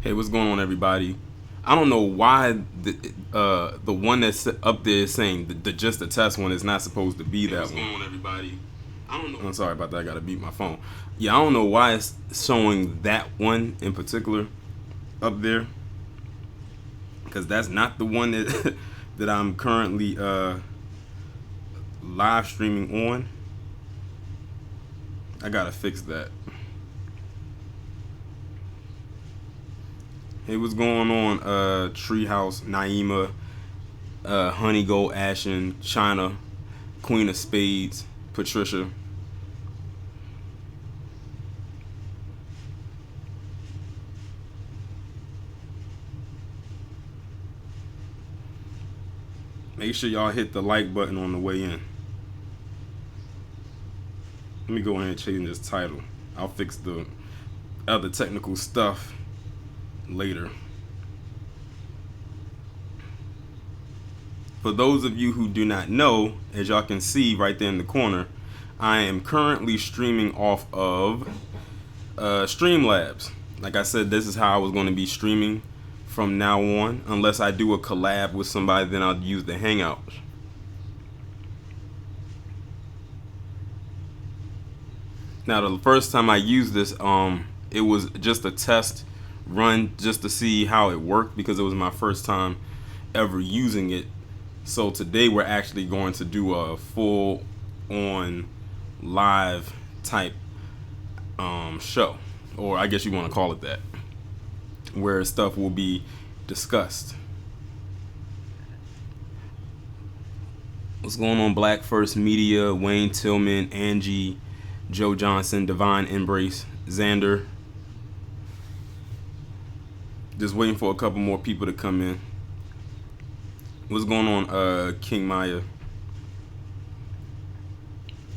Hey, what's going on, everybody? I don't know why the one that's up there is saying the just the test one is not supposed to be that one. What's going on, everybody? I don't know. I'm sorry about that. I gotta beat my phone. Yeah, I don't know why it's showing that one in particular up there, because that's not the one that that I'm currently live streaming on. I gotta fix that. Hey, what's going on? Treehouse, Naima, Honey Gold, Ashen, China, Queen of Spades, Patricia. Make sure y'all hit the like button on the way in. Let me go ahead and change this title. I'll fix the other technical stuff later. For those of you who do not know, as y'all can see right there in the corner, I am currently streaming off of Streamlabs. Like I said, this is how I was going to be streaming from now on. Unless I do a collab with somebody, then I'll use the Hangouts. Now, the first time I used this, it was just a test run just to see how it worked, because it was my first time ever using it. So today we're actually going to do a full on live type show, or I guess you want to call it that, where stuff will be discussed. What's going on, Black First Media, Wayne Tillman, Angie, Joe Johnson, Divine Embrace, Xander? Just waiting for a couple more people to come in. What's going on, King Maya?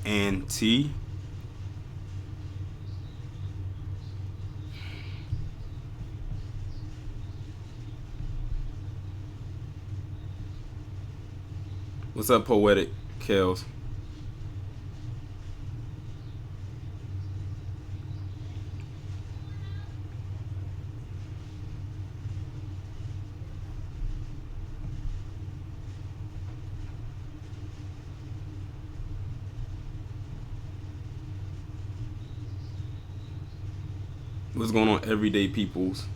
And T. What's up, Poetic Kels? What's going on, everyday peoples?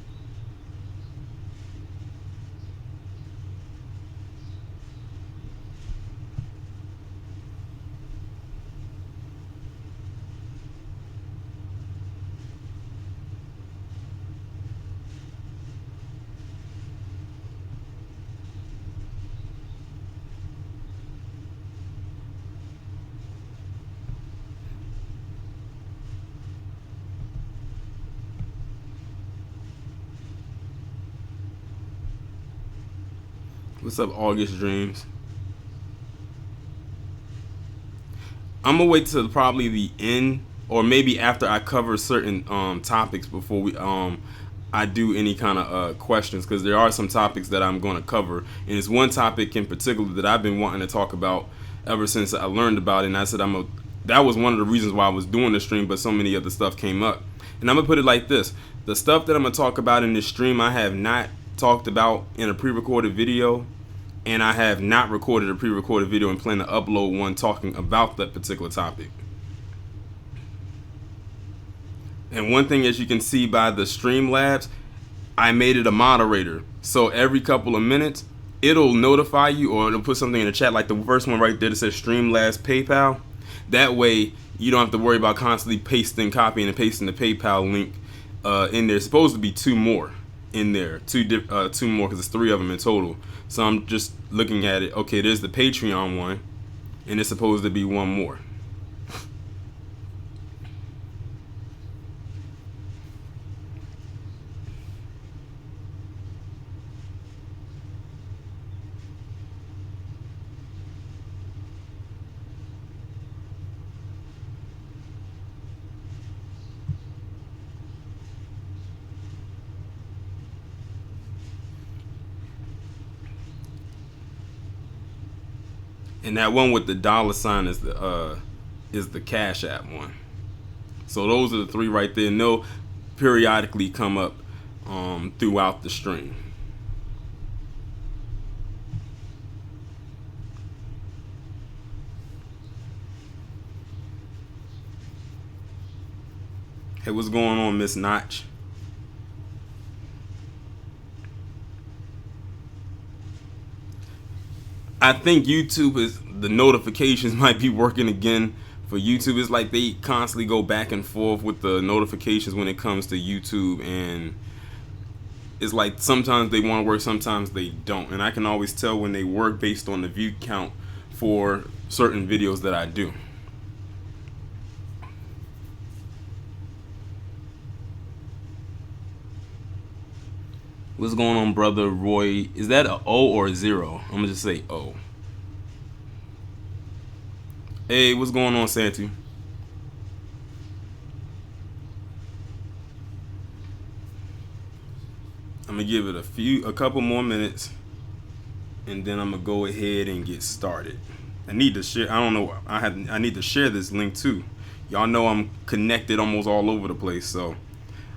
What's up, August Dreams? I'm gonna wait till probably the end, or maybe after I cover certain topics before we I do any kind of questions, because there are some topics that I'm going to cover, and it's one topic in particular that I've been wanting to talk about ever since I learned about it. And I said that was one of the reasons why I was doing the stream, but so many other stuff came up. And I'm gonna put it like this: the stuff that I'm gonna talk about in this stream, I have not talked about in a pre-recorded video, and I have not recorded a pre-recorded video and plan to upload one talking about that particular topic. And one thing, as you can see by the Streamlabs, I made it a moderator. So every couple of minutes, it'll notify you, or it'll put something in the chat, like the first one right there that says Streamlabs PayPal. That way, you don't have to worry about constantly copying and pasting the PayPal link in there. It's supposed to be two more in there, two more, because it's 3 of them in total. So I'm just looking at it. Okay, there's the Patreon one, and it's supposed to be one more. And that one with the $ is the Cash App one. So those are the 3 right there, and they'll periodically come up throughout the stream. Hey, what's going on, Miss Notch? I think YouTube is the notifications might be working again for YouTube. It's like they constantly go back and forth with the notifications when it comes to YouTube, and it's like sometimes they want to work, sometimes they don't, and I can always tell when they work based on the view count for certain videos that I do. What's going on, brother Roy? Is that a O or a 0? I'm gonna just say O. Hey, what's going on, Santi? I'm gonna give it a couple more minutes, and then I'm gonna go ahead and get started. I need to share. I don't know. I need to share this link too. Y'all know I'm connected almost all over the place, so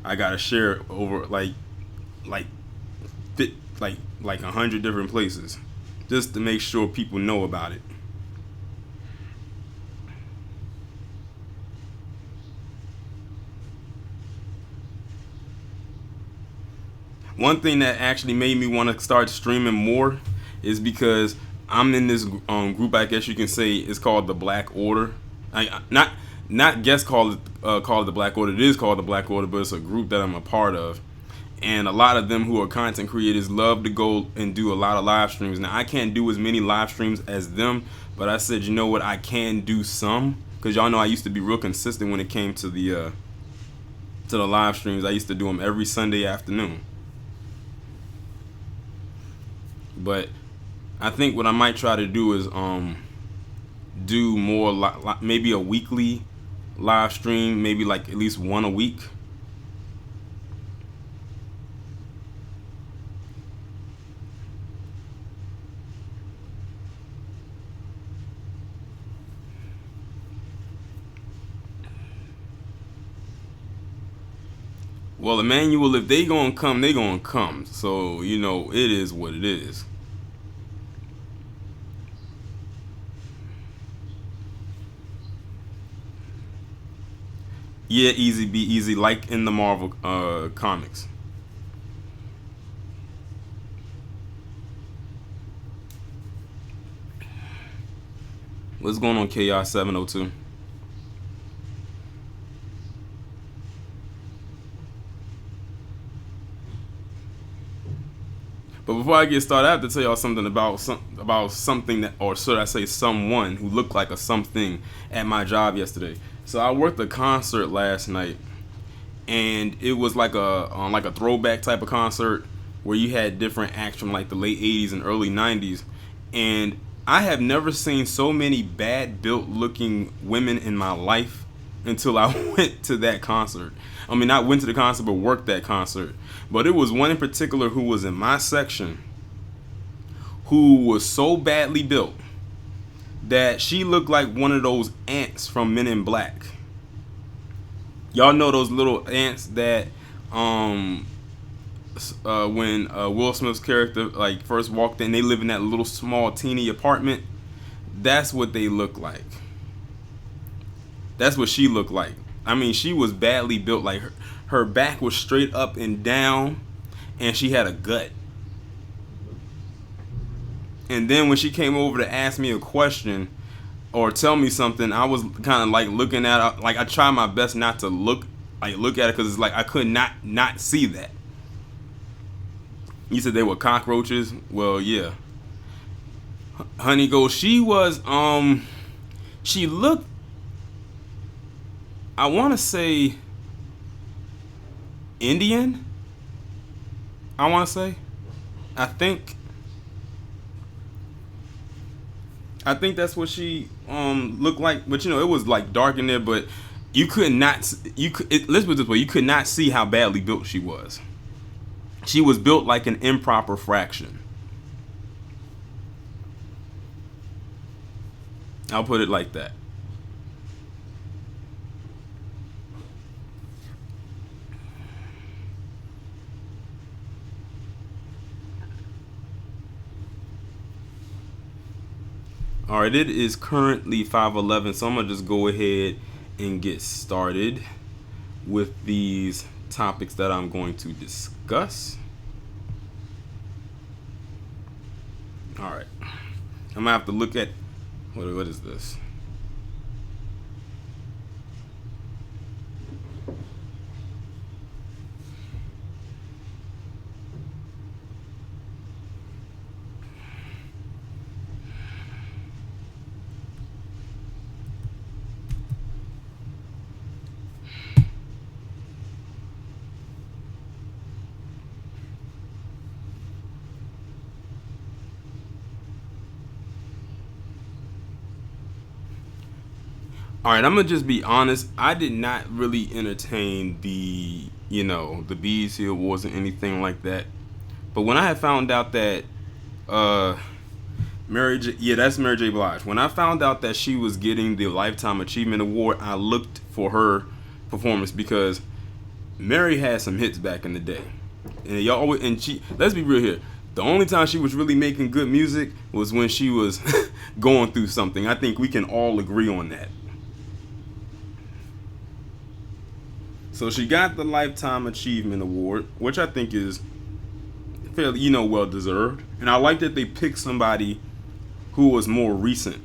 I gotta share it over like fit like 100 different places, just to make sure people know about it. One thing that actually made me want to start streaming more is because I'm in this group. I guess you can say it's called the Black Order. Not guess call it the Black Order. It is called the Black Order, but it's a group that I'm a part of. And a lot of them who are content creators love to go and do a lot of live streams. Now I can't do as many live streams as them, but I said, you know what, I can do some, because y'all know I used to be real consistent when it came to the live streams. I used to do them every Sunday afternoon. But I think what I might try to do is do more maybe a weekly live stream, maybe like at least one a week. Well, Emmanuel, if they gonna come, they gonna come. So, you know, it is what it is. Yeah, easy be easy, like in the Marvel comics. What's going on, KR 702? But before I get started, I have to tell y'all something about something that, or should I say, someone who looked like a something at my job yesterday. So I worked a concert last night, and it was like a throwback type of concert where you had different acts from like the late '80s and early '90s, and I have never seen so many bad built looking women in my life until I went to that concert. I mean, I went to the concert, but worked that concert. But it was one in particular who was in my section who was so badly built that she looked like one of those ants from Men in Black. Y'all know those little ants that when Will Smith's character like first walked in, they live in that little small teeny apartment. That's what they look like. That's what she looked like. I mean, she was badly built. Like her back was straight up and down, and she had a gut. And then when she came over to ask me a question or tell me something, I was kind of like looking at her. Like I tried my best not to look at it, because it's like I could not see that. You said they were cockroaches. Well, yeah. Honey goes, she was she looked, I want to say, Indian. I want to say, I think that's what she looked like. But you know, it was like dark in there, but you could not. Let's put it this way: you could not see how badly built she was. She was built like an improper fraction. I'll put it like that. All right, it is currently 5:11, so I'm gonna just go ahead and get started with these topics that I'm going to discuss. All right, I'm gonna have to look at what is this? All right, I'm gonna just be honest. I did not really entertain the BET Awards or anything like that. But when I had found out that uh, that's Mary J. Blige. When I found out that she was getting the Lifetime Achievement Award, I looked for her performance because Mary had some hits back in the day, and she. Let's be real here. The only time she was really making good music was when she was going through something. I think we can all agree on that. So she got the Lifetime Achievement Award, which I think is fairly, well deserved. And I like that they picked somebody who was more recent,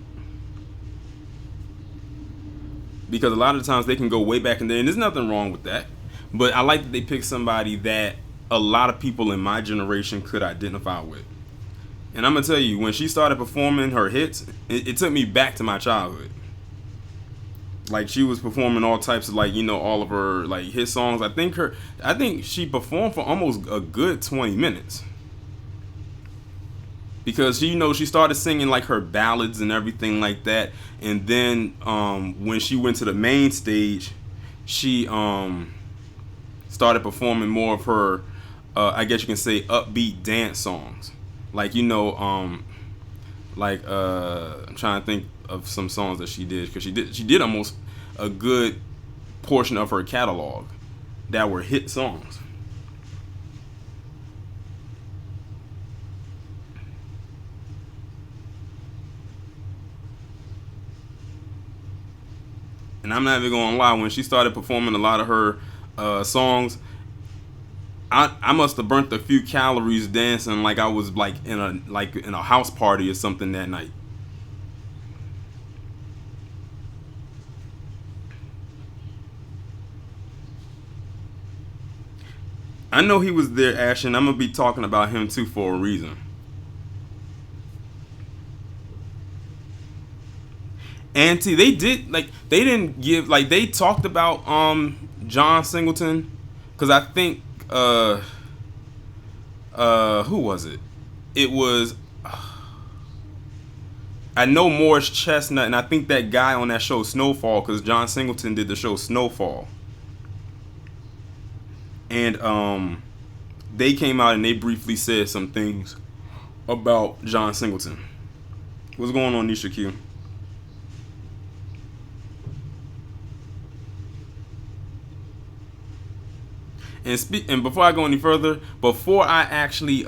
because a lot of the times they can go way back in there, and there's nothing wrong with that. But I like that they picked somebody that a lot of people in my generation could identify with. And I'm gonna tell you, when she started performing her hits, it took me back to my childhood. Like, she was performing all types of, all of her hit songs. I think she performed for almost a good 20 minutes. Because she started singing like her ballads and everything like that. And then when she went to the main stage, she started performing more of her I guess you can say upbeat dance songs. I'm trying to think of some songs that she did, because she did almost a good portion of her catalog that were hit songs. And I'm not even gonna lie, when she started performing a lot of her songs, I must have burnt a few calories dancing like I was in a house party or something that night. I know he was there, Ashton. I'm gonna be talking about him too for a reason. And see, they didn't give, they talked about John Singleton, because I think who was it? It was I know Morris Chestnut, and I think that guy on that show Snowfall, because John Singleton did the show Snowfall. And they came out and they briefly said some things about John Singleton. What's going on, Nisha Q? And before I go any further, before I actually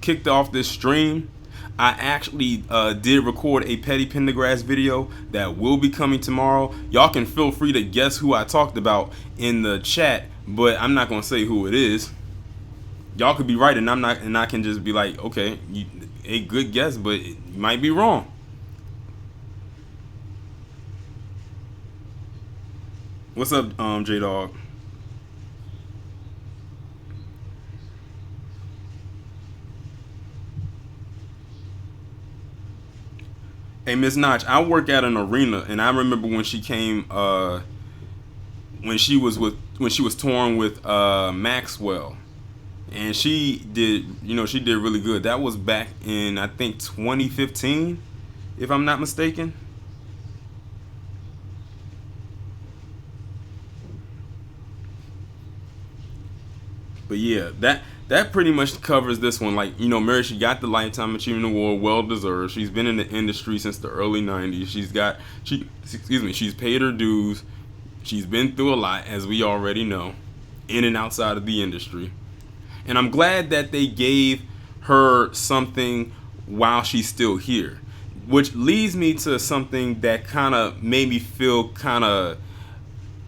kicked off this stream, I actually did record a Petty Pendergrass video that will be coming tomorrow. Y'all can feel free to guess who I talked about in the chat, but I'm not gonna say who it is. Y'all could be right, and I can just be like, okay, a good guess, but you might be wrong. What's up, J Dog? Hey, Miss Notch, I work at an arena, and I remember when she came, when she was touring with Maxwell, and she did really good. That was back in, I think, 2015, if I'm not mistaken. But yeah, that pretty much covers this one. Mary, she got the Lifetime Achievement Award, well deserved. She's been in the industry since the early '90s. She's paid her dues. She's been through a lot, as we already know, in and outside of the industry. And I'm glad that they gave her something while she's still here. which leads me to something that kind of made me feel kind of,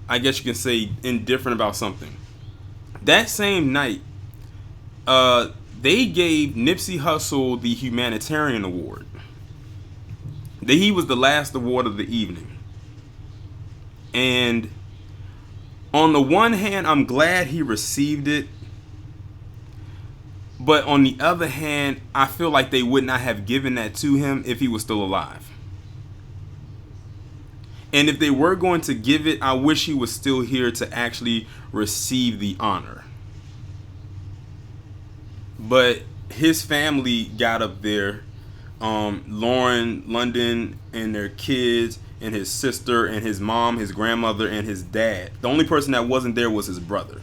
I guess you can say, indifferent about something. That same night, they gave Nipsey Hussle the Humanitarian Award. He was the last award of the evening. And on the one hand, I'm glad he received it. But on the other hand, I feel like they would not have given that to him if he was still alive. And if they were going to give it, I wish he was still here to actually receive the honor. But his family got up there. Lauren London and their kids and his sister and his mom, his grandmother, and his dad. The only person that wasn't there was his brother.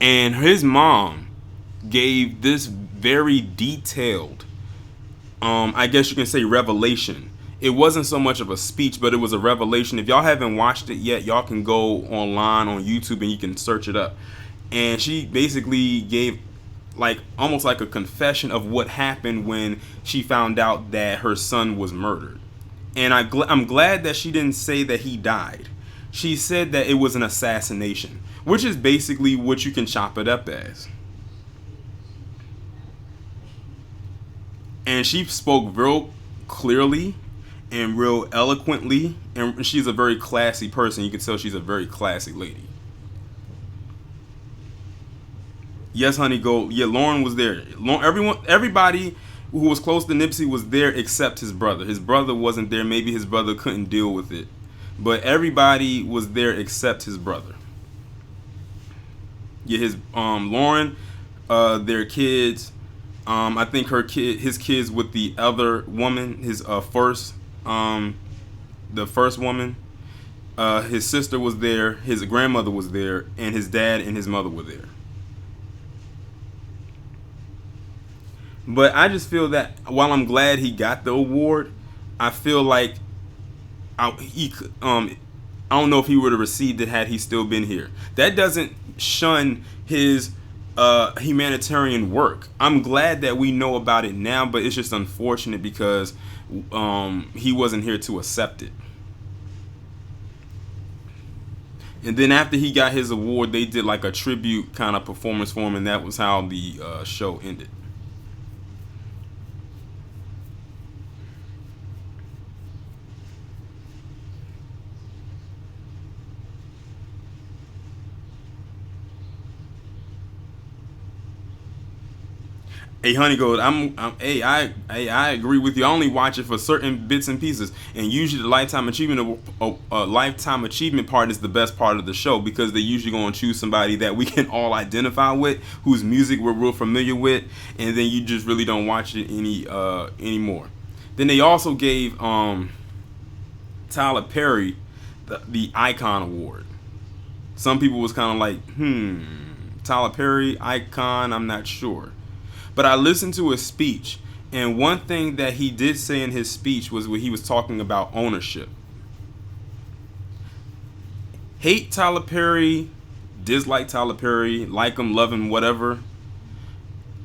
And his mom gave this very detailed, I guess you can say, revelation. It wasn't so much of a speech, but it was a revelation. If y'all haven't watched it yet, y'all can go online on YouTube and you can search it up. And she basically gave like almost like a confession of what happened when she found out that her son was murdered. And I'm glad that she didn't say that he died. She said that it was an assassination, which is basically what you can chop it up as. And she spoke real clearly and real eloquently, and she's a very classy person. You can tell she's a very classy lady. Yes, honey, go. Yeah, Lauren was there. Everybody who was close to Nipsey was there except his brother. His brother wasn't there. Maybe his brother couldn't deal with it. But everybody was there except his brother. Yeah, his Lauren, their kids. I think his kids with the other woman, his the first woman. His sister was there. His grandmother was there, and his dad and his mother were there. But I just feel that while I'm glad he got the award, I feel like I don't know if he would have received it had he still been here. That doesn't shun his humanitarian work. I'm glad that we know about it now, but it's just unfortunate because he wasn't here to accept it. And then after he got his award, they did like a tribute kind of performance for him, and that was how the show ended. Hey, Honey Gold, I agree with you. I only watch it for certain bits and pieces, and usually the lifetime achievement part is the best part of the show because they usually going to choose somebody that we can all identify with, whose music we're real familiar with, and then you just really don't watch it anymore. Then they also gave Tyler Perry the Icon Award. Some people was kind of like, Tyler Perry, Icon, I'm not sure. But I listened to his speech, and one thing that he did say in his speech was when he was talking about ownership. Hate Tyler Perry, dislike Tyler Perry, like him, love him, whatever.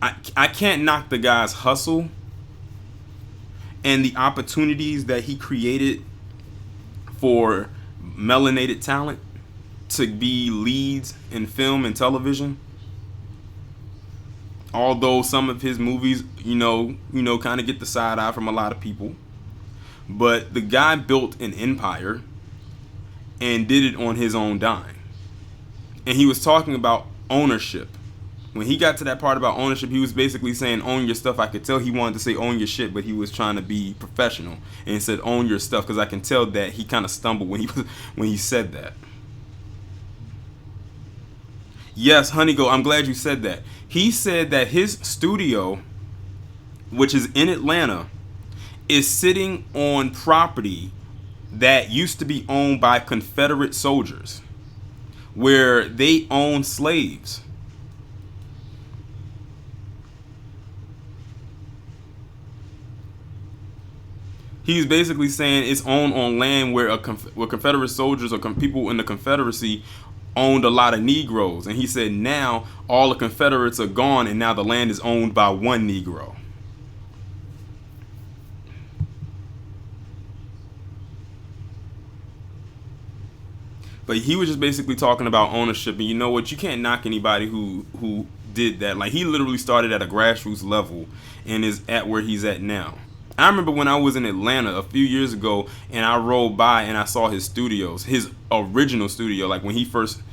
I can't knock the guy's hustle and the opportunities that he created for melanated talent to be leads in film and television. Although some of his movies, kind of get the side eye from a lot of people. But the guy built an empire and did it on his own dime. And he was talking about ownership. When he got to that part about ownership, he was basically saying, own your stuff. I could tell he wanted to say own your shit, but he was trying to be professional. And he said, own your stuff, because I can tell that he kind of stumbled when he said that. Yes, Honey Go, I'm glad you said that. He said that his studio, which is in Atlanta, is sitting on property that used to be owned by Confederate soldiers, where they owned slaves. He's basically saying it's owned on land where Confederate soldiers or people in the Confederacy owned a lot of Negroes. And he said now all the Confederates are gone and now the land is owned by one Negro. But he was just basically talking about ownership, and you know what? You can't knock anybody who did that. Like, he literally started at a grassroots level and is at where he's at now. I remember when I was in Atlanta a few years ago, and I rolled by and I saw his studios, his original studio, like when he first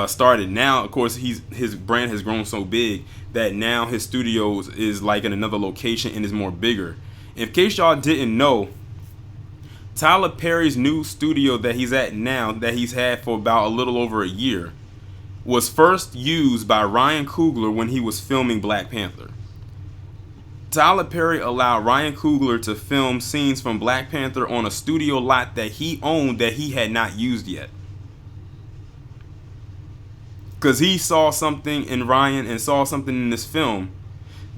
started. Now, of course, his brand has grown so big that now his studios is like in another location and is more bigger. In case y'all didn't know, Tyler Perry's new studio that he's at now, that he's had for about a little over a year, was first used by Ryan Coogler when he was filming Black Panther. Tyler Perry allowed Ryan Coogler to film scenes from Black Panther on a studio lot that he owned that he had not used yet. Because he saw something in Ryan and saw something in this film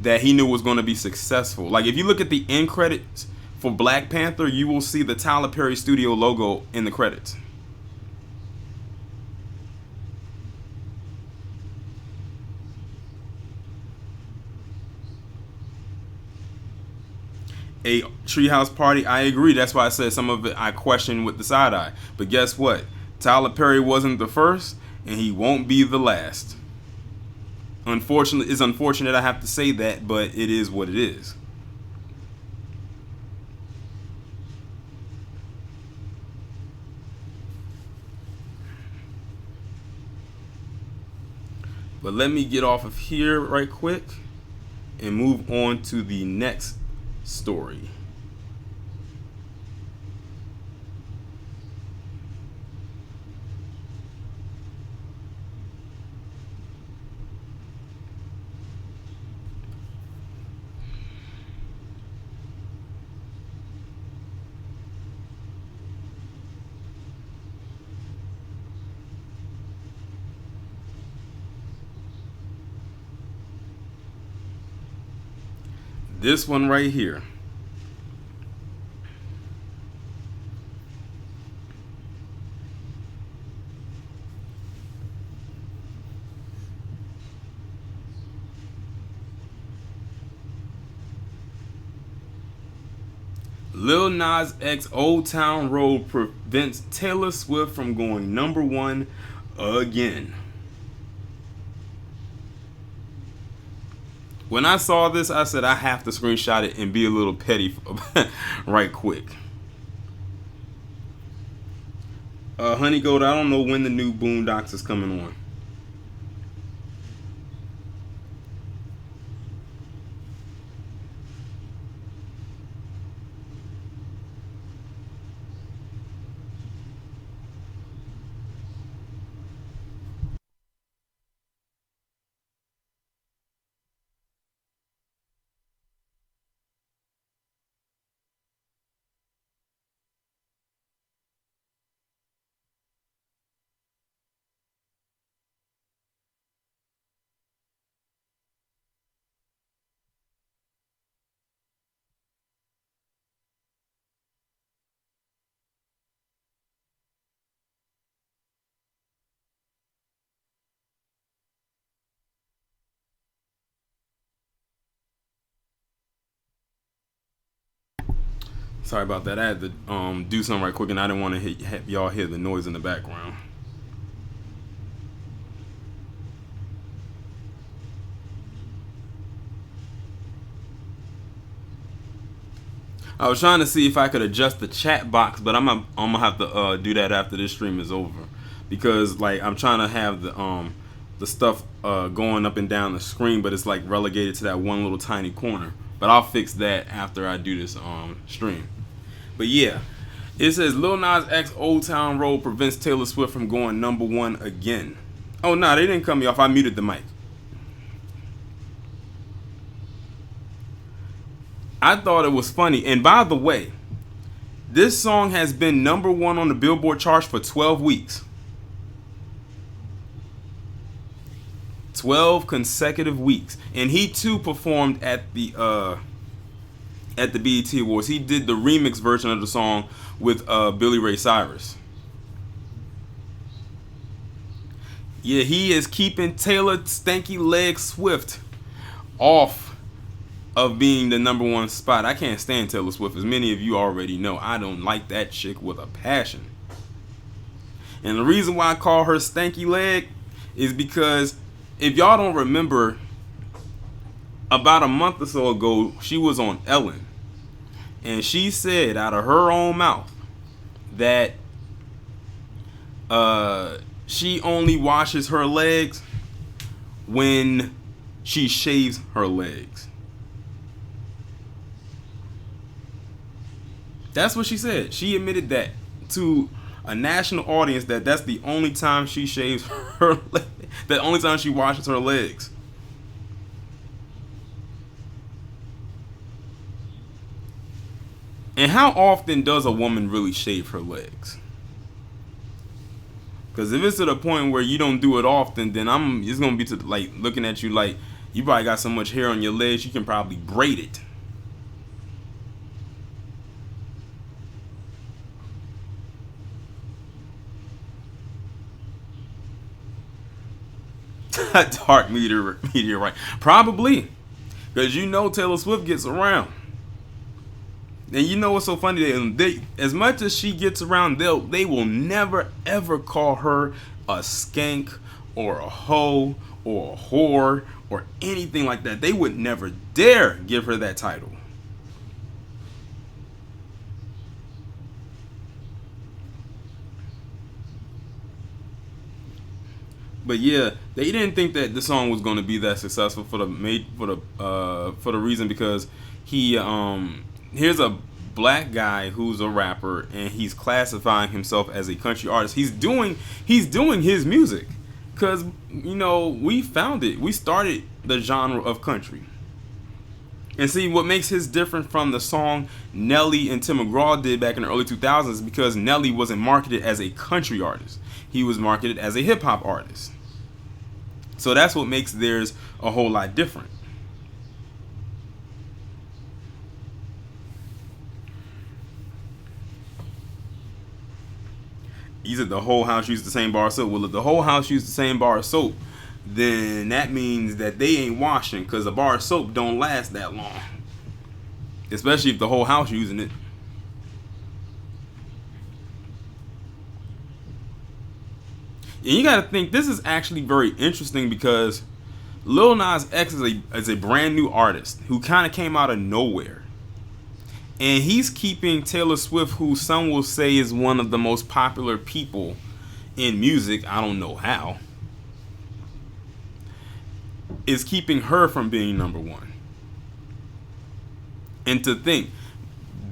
that he knew was going to be successful. Like, if you look at the end credits for Black Panther, you will see the Tyler Perry Studio logo in the credits. A treehouse party, I agree. That's why I said some of it I question with the side eye. But guess what? Tyler Perry wasn't the first, and he won't be the last. Unfortunately, it's unfortunate I have to say that, but it is what it is. But let me get off of here right quick and move on to the next story. This one right here. Lil Nas X Old Town Road prevents Taylor Swift from going #1 again. When I saw this, I said I have to screenshot it and be a little petty right quick. Honey Gold, I don't know when the new Boondocks is coming on. Sorry about that. I had to do something right quick, and I didn't want to have y'all hear the noise in the background. I was trying to see if I could adjust the chat box, but I'm gonna have to do that after this stream is over, because like I'm trying to have the stuff going up and down the screen, but it's like relegated to that one little tiny corner. But I'll fix that after I do this stream. But yeah, it says Lil Nas X Old Town Road prevents Taylor Swift from going #1 again. Oh no, they didn't cut me off. I muted the mic. I thought it was funny. And by the way, this song has been #1 on the Billboard charts for 12 weeks. 12 consecutive weeks. And he too performed at the BET Awards. He did the remix version of the song with Billy Ray Cyrus. Yeah, he is keeping Taylor Stanky Leg Swift off of being the #1 spot. I can't stand Taylor Swift, as many of you already know. I don't like that chick with a passion. And the reason why I call her stanky leg is because if y'all don't remember, about a month or so ago, she was on Ellen. And she said out of her own mouth that she only washes her legs when she shaves her legs. That's what she said. She admitted that to a national audience that that's the only time she shaves her legs. The only time she washes her legs. And how often does a woman really shave her legs? Because if it's to the point where you don't do it often, then it's gonna be to like looking at you like you probably got so much hair on your legs you can probably braid it. Dark meteorite, probably, because you know Taylor Swift gets around. And you know what's so funny? They, as much as she gets around, they will never ever call her a skank or a hoe or a whore or anything like that. They would never dare give her that title. But yeah, they didn't think that the song was going to be that successful for the reason because he here's a black guy who's a rapper and he's classifying himself as a country artist. He's doing his music because we started the genre of country. And see, what makes his different from the song Nelly and Tim McGraw did back in the early 2000s is because Nelly wasn't marketed as a country artist. He was marketed as a hip hop artist. So that's what makes theirs a whole lot different. He said the whole house used the same bar of soap. Well, if the whole house used the same bar of soap, then that means that they ain't washing because a bar of soap don't last that long. Especially if the whole house using it. And you got to think this is actually very interesting because Lil Nas X is a brand new artist who kind of came out of nowhere. And he's keeping Taylor Swift, who some will say is one of the most popular people in music, I don't know how, is keeping her from being number one. And to think,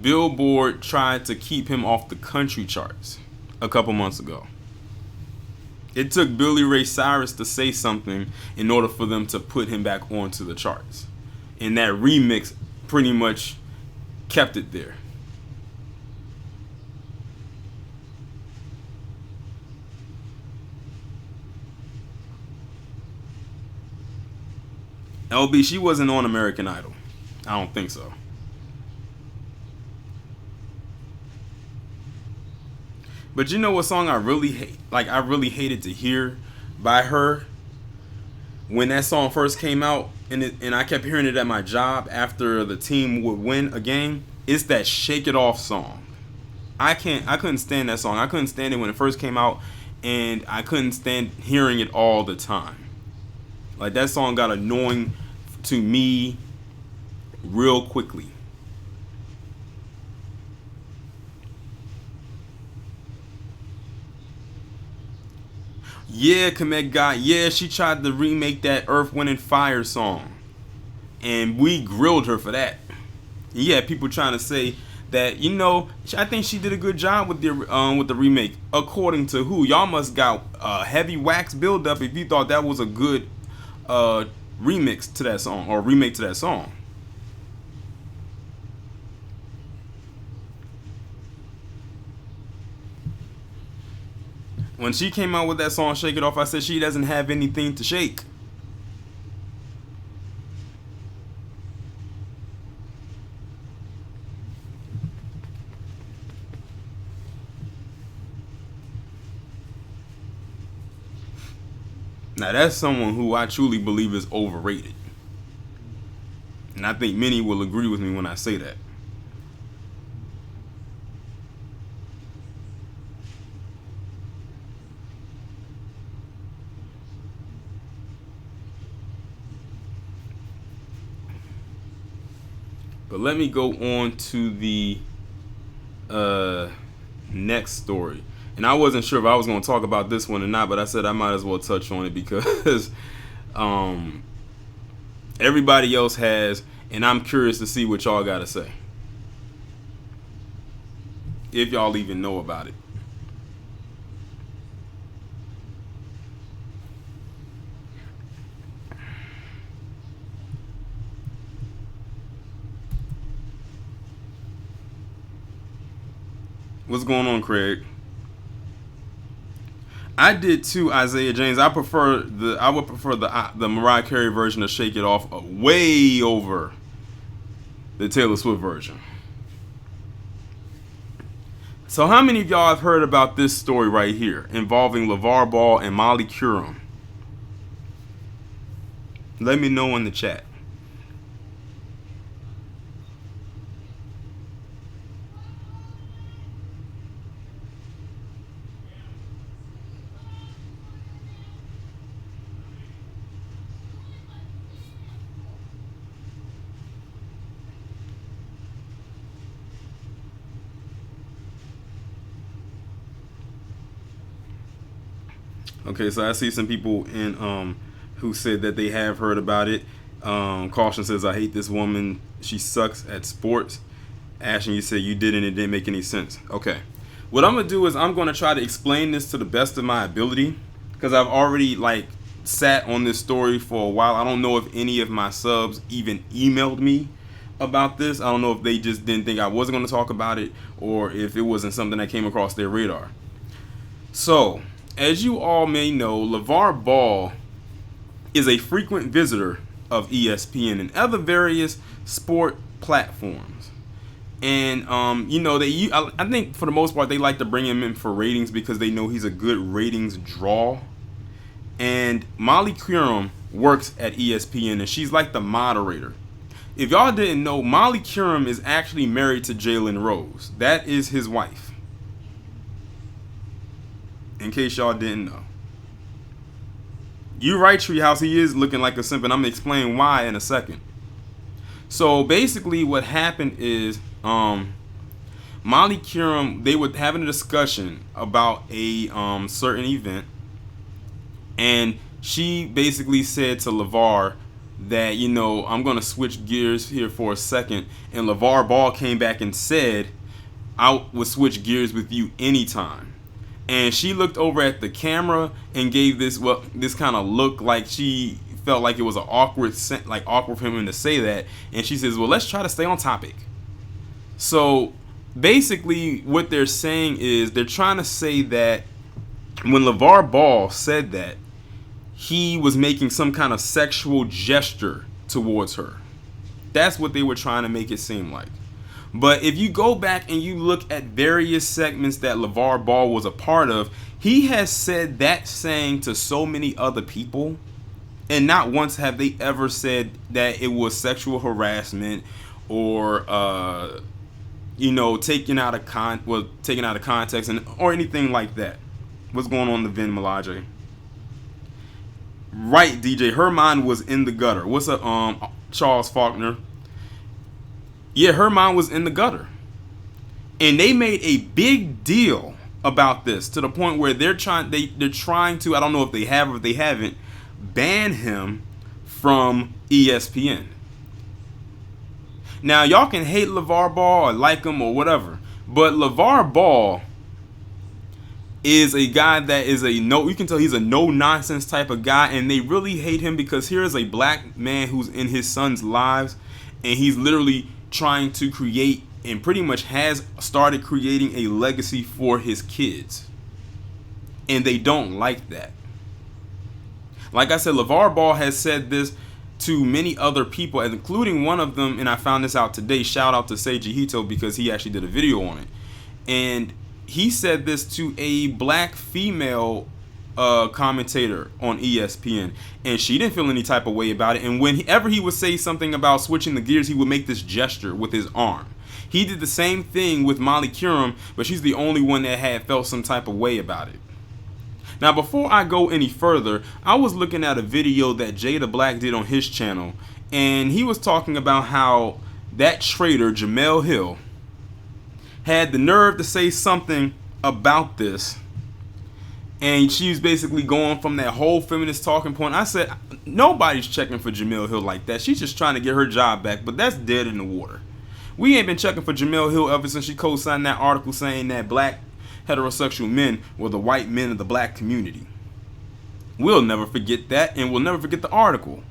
Billboard tried to keep him off the country charts a couple months ago. It took Billy Ray Cyrus to say something in order for them to put him back onto the charts. And that remix pretty much kept it there. LB, she wasn't on American Idol. I don't think so. But you know what song I really hate? Like, I really hated to hear by her when that song first came out, and I kept hearing it at my job after the team would win a game. It's that "Shake It Off" song. I couldn't stand that song. I couldn't stand it when it first came out, and I couldn't stand hearing it all the time. Like, that song got annoying to me real quickly. Yeah, Komet God. Yeah, she tried to remake that Earth, Wind, and Fire song. And we grilled her for that. Yeah, people trying to say that, I think she did a good job with the remake. According to who? Y'all must got heavy wax buildup if you thought that was a good remix to that song or remake to that song. When she came out with that song "Shake It Off," I said she doesn't have anything to shake. Now that's someone who I truly believe is overrated. And I think many will agree with me when I say that. But let me go on to the next story. And I wasn't sure if I was going to talk about this one or not, but I said I might as well touch on it because everybody else has, and I'm curious to see what y'all got to say. If y'all even know about it. What's going on, Craig? I did too, Isaiah James. I would prefer the Mariah Carey version of "Shake It Off" way over the Taylor Swift version. So, how many of y'all have heard about this story right here involving Lavar Ball and Molly Qerim? Let me know in the chat. Okay, so I see some people in who said that they have heard about it. Caution says, "I hate this woman. She sucks at sports." Ashton, you said you didn't. It didn't make any sense. Okay, what I'm gonna do is I'm gonna try to explain this to the best of my ability because I've already sat on this story for a while. I don't know if any of my subs even emailed me about this. I don't know if they just didn't think I wasn't going to talk about it or if it wasn't something that came across their radar. So, as you all may know, Lavar Ball is a frequent visitor of ESPN and other various sport platforms. And, I think for the most part, they like to bring him in for ratings because they know he's a good ratings draw. And Molly Qerim works at ESPN, and she's like the moderator. If y'all didn't know, Molly Qerim is actually married to Jalen Rose. That is his wife. In case y'all didn't know. You right, Treehouse, he is looking like a simp, and I'm going to explain why in a second. So basically what happened is Molly Qerim, they were having a discussion about a certain event, and she basically said to Lavar that, I'm going to switch gears here for a second. And Lavar Ball came back and said, I would switch gears with you anytime. And she looked over at the camera and gave this kind of look like she felt like it was awkward for him to say that. And she says, well, let's try to stay on topic. So basically what they're saying is they're trying to say that when Lavar Ball said that, he was making some kind of sexual gesture towards her. That's what they were trying to make it seem like. But if you go back and you look at various segments that Lavar Ball was a part of, he has said that saying to so many other people, and not once have they ever said that it was sexual harassment or taken out of context or anything like that. What's going on, the Vin Melage? Right, DJ. Her mind was in the gutter. What's up, Charles Faulkner? Yeah, her mind was in the gutter. And they made a big deal about this to the point where they're trying to, I don't know if they have or if they haven't, ban him from ESPN. Now, y'all can hate Lavar Ball or like him or whatever, but Lavar Ball is a guy that is you can tell he's a no-nonsense type of guy, and they really hate him because here is a black man who's in his son's lives, and he's literally trying to create and pretty much has started creating a legacy for his kids. And they don't like that. Like I said, Lavar Ball has said this to many other people, including one of them, and I found this out today. Shout out to Seiji Hito because he actually did a video on it. And he said this to a black female commentator on ESPN, and she didn't feel any type of way about it. And whenever he would say something about switching the gears, he would make this gesture with his arm. He did the same thing with Molly Qerim, but she's the only one that had felt some type of way about it. Now, before I go any further, I was looking at a video that Jada Black did on his channel, and he was talking about how that traitor Jamel Hill had the nerve to say something about this, and she's basically going from that whole feminist talking point. I said, nobody's checking for Jamel Hill like that. She's just trying to get her job back, but that's dead in the water. We ain't been checking for Jamel Hill ever since she co-signed that article saying that black heterosexual men were the white men of the black community. We'll never forget that, and we'll never forget the article.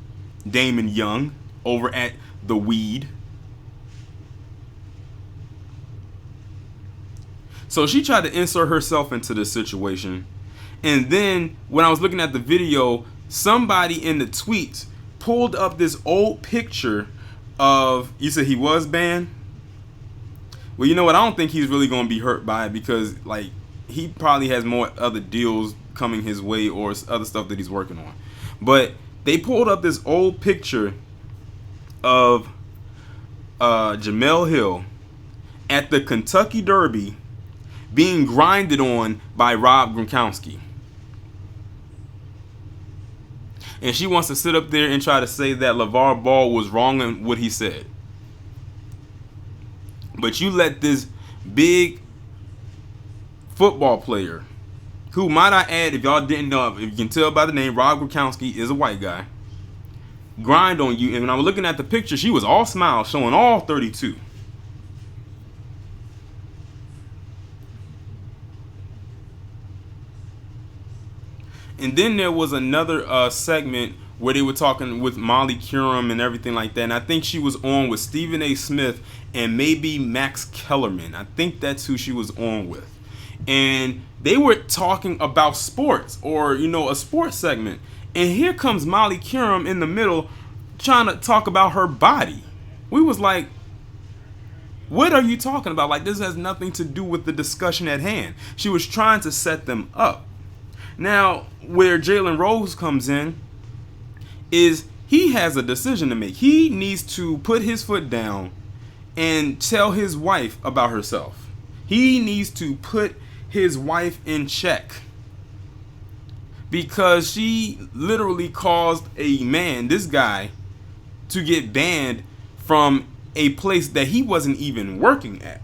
Damon Young over at The Weed. So she tried to insert herself into this situation. And then when I was looking at the video, somebody in the tweets pulled up this old picture of, you said he was banned? Well, you know what? I don't think he's really going to be hurt by it, because like he probably has more other deals coming his way or other stuff that he's working on. But they pulled up this old picture of Jamel Hill at the Kentucky Derby being grinded on by Rob Gronkowski. And she wants to sit up there and try to say that Lavar Ball was wrong in what he said. But you let this big football player, who, might I add, if y'all didn't know, if you can tell by the name, Rob Gronkowski is a white guy, grind on you. And when I was looking at the picture, she was all smiles, showing all 32. And then there was another segment where they were talking with Molly Curum and everything like that. And I think she was on with Stephen A. Smith and maybe Max Kellerman. I think that's who she was on with. And they were talking about sports, or, you know, a sports segment. And here comes Molly Curum in the middle trying to talk about her body. We was like, what are you talking about? Like, this has nothing to do with the discussion at hand. She was trying to set them up. Now, where Jalen Rose comes in is he has a decision to make. He needs to put his foot down and tell his wife about herself. He needs to put his wife in check, because she literally caused a man, this guy, to get banned from a place that he wasn't even working at.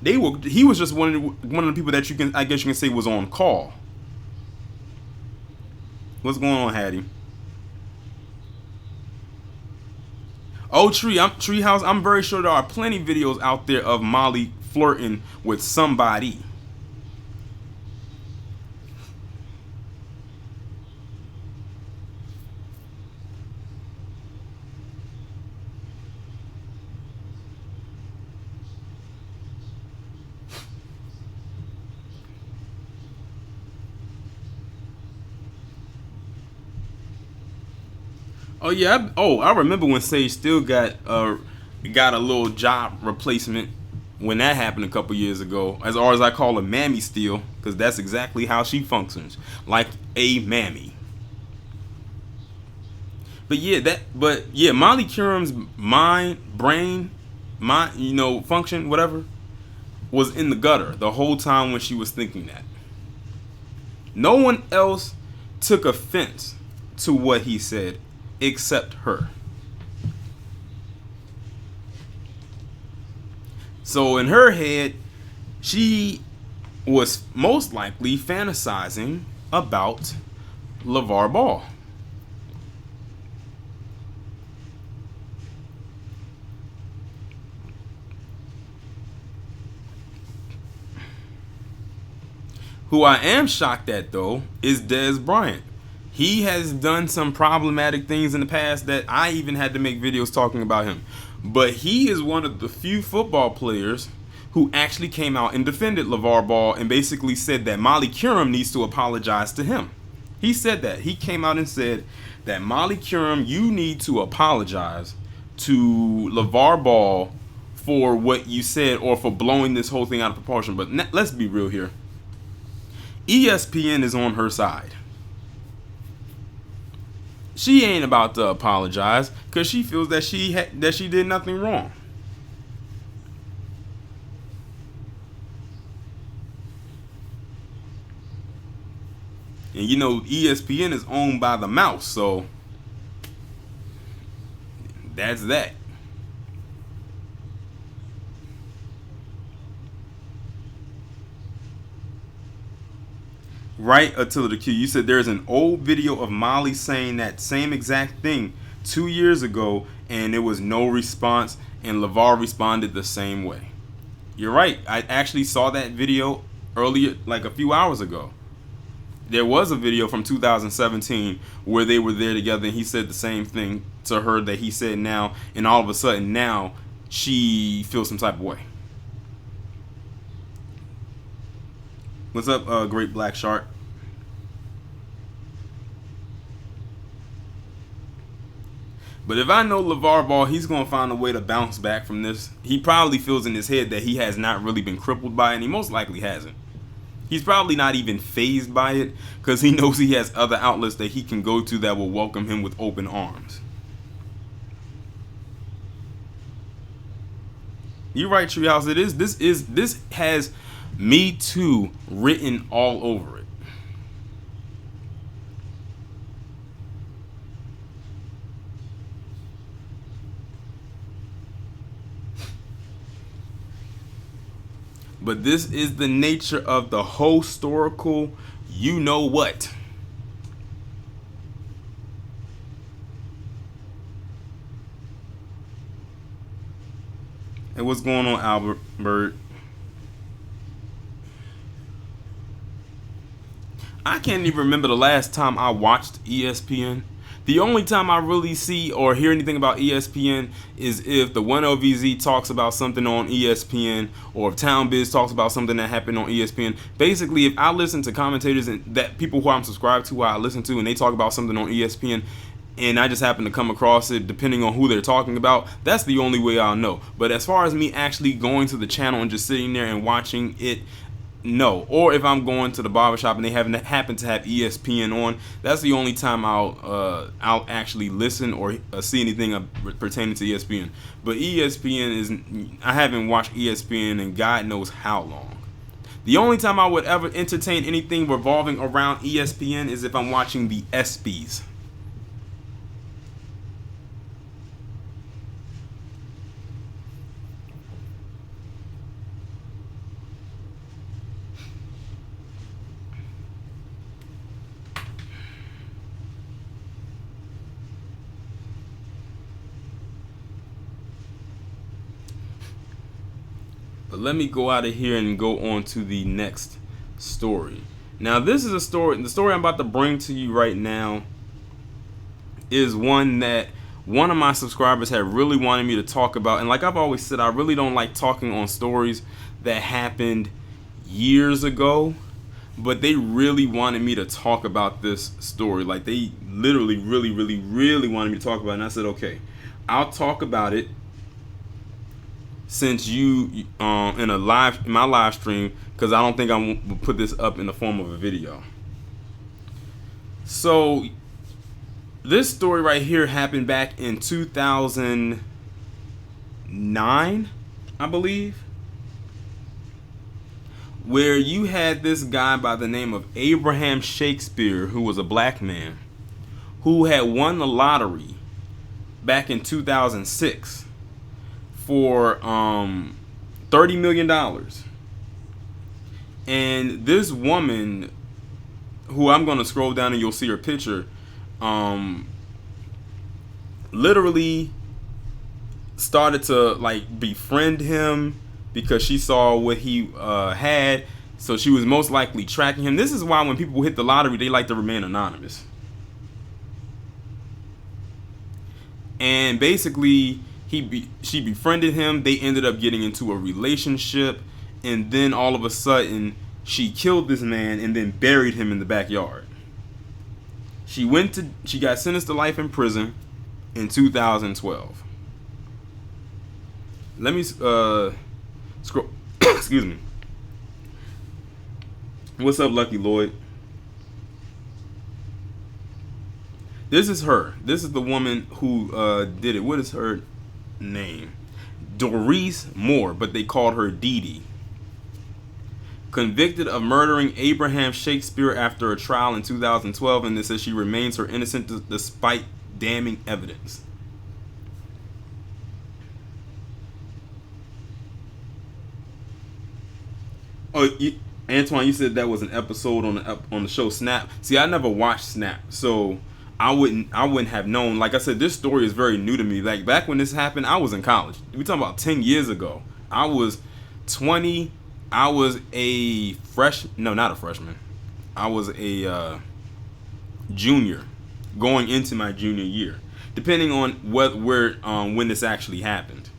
He was just one of the people that I guess you can say was on call. What's going on, Hattie? Oh, Treehouse, I'm very sure there are plenty of videos out there of Molly flirting with somebody. Oh yeah. I remember when Sage still got a little job replacement when that happened a couple years ago. As far as I call her, mammy steal, because that's exactly how she functions, like a mammy. But yeah, Molly Curum's brain, function, whatever, was in the gutter the whole time when she was thinking that. No one else took offense to what he said except her. So in her head, she was most likely fantasizing about Lavar Ball. Who I am shocked at, though, is Dez Bryant. He has done some problematic things in the past that I even had to make videos talking about him. But he is one of the few football players who actually came out and defended Lavar Ball and basically said that Molly Curum needs to apologize to him. He said that. He came out and said that Molly Curum, you need to apologize to Lavar Ball for what you said, or for blowing this whole thing out of proportion. But let's be real here. ESPN is on her side. She ain't about to apologize because she feels that she did nothing wrong. And you know, ESPN is owned by the mouse, so that's that. Right, Attila the Q. You said there's an old video of Molly saying that same exact thing 2 years ago, and there was no response, and Lavar responded the same way. You're right. I actually saw that video earlier, like a few hours ago. There was a video from 2017 where they were there together, and he said the same thing to her that he said now, and all of a sudden now she feels some type of way. What's up, Great Black Shark? But if I know Lavar Ball, he's going to find a way to bounce back from this. He probably feels in his head that he has not really been crippled by it, and he most likely hasn't. He's probably not even fazed by it because he knows he has other outlets that he can go to that will welcome him with open arms. You're right, Treehouse. It is. This has Me Too written all over it. But this is the nature of the historical you know what. And what's going on, Albert Bird? I can't even remember the last time I watched ESPN. The only time I really see or hear anything about ESPN is if the 1LVZ talks about something on ESPN, or if Town Biz talks about something that happened on ESPN. Basically, if I listen to commentators and that people who I'm subscribed to, who I listen to, and they talk about something on ESPN, and I just happen to come across it, depending on who they're talking about, that's the only way I'll know. But as far as me actually going to the channel and just sitting there and watching it, no. Or if I'm going to the barbershop and they happen to have ESPN on, that's the only time I'll actually listen or see anything pertaining to ESPN. But ESPN is, I haven't watched ESPN in God knows how long. The only time I would ever entertain anything revolving around ESPN is if I'm watching the ESPYs. But let me go out of here and go on to the next story. Now, this is a story. The story I'm about to bring to you right now is one that one of my subscribers had really wanted me to talk about. And like I've always said, I really don't like talking on stories that happened years ago. But they really wanted me to talk about this story. Like, they literally, really wanted me to talk about it. And I said, okay, I'll talk about it. Since you in my live stream, because I don't think I'm gonna put this up in the form of a video. So this story right here happened back in 2009, I believe, where you had this guy by the name of Abraham Shakespeare, who was a black man, who had won the lottery back in 2006. For $30 million. And this woman, who I'm going to scroll down and you'll see her picture, literally started to like befriend him because she saw what he had. So she was most likely tracking him. This is why when people hit the lottery, they like to remain anonymous. And basically, she befriended him. They ended up getting into a relationship, and then all of a sudden she killed this man and then buried him in the backyard. She got sentenced to life in prison in 2012. Let me scroll. Excuse me. What's up, Lucky Lloyd? This is her. This is the woman who did it. What is her name? Doris Moore, but they called her Dee Dee. Convicted of murdering Abraham Shakespeare after a trial in 2012, and it says she remains her innocent despite damning evidence. Antoine, you said that was an episode on the show Snap. See, I never watched Snap, so I wouldn't have known. Like I said, this story is very new to me. Like back when this happened, I was in college. We talking about 10 years ago. I was 20. I was a no, not a freshman. I was a junior, going into my junior year, depending on when this actually happened.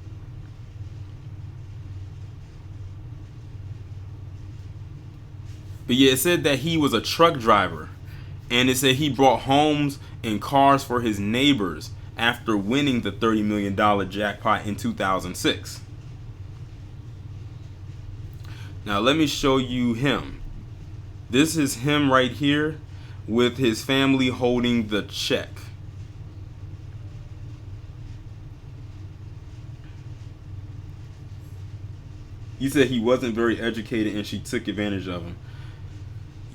But yeah, it said that he was a truck driver, and it said he brought homes and cars for his neighbors after winning the $30 million jackpot in 2006. Now let me show you him. This is him right here with his family holding the check. He said he wasn't very educated and she took advantage of him.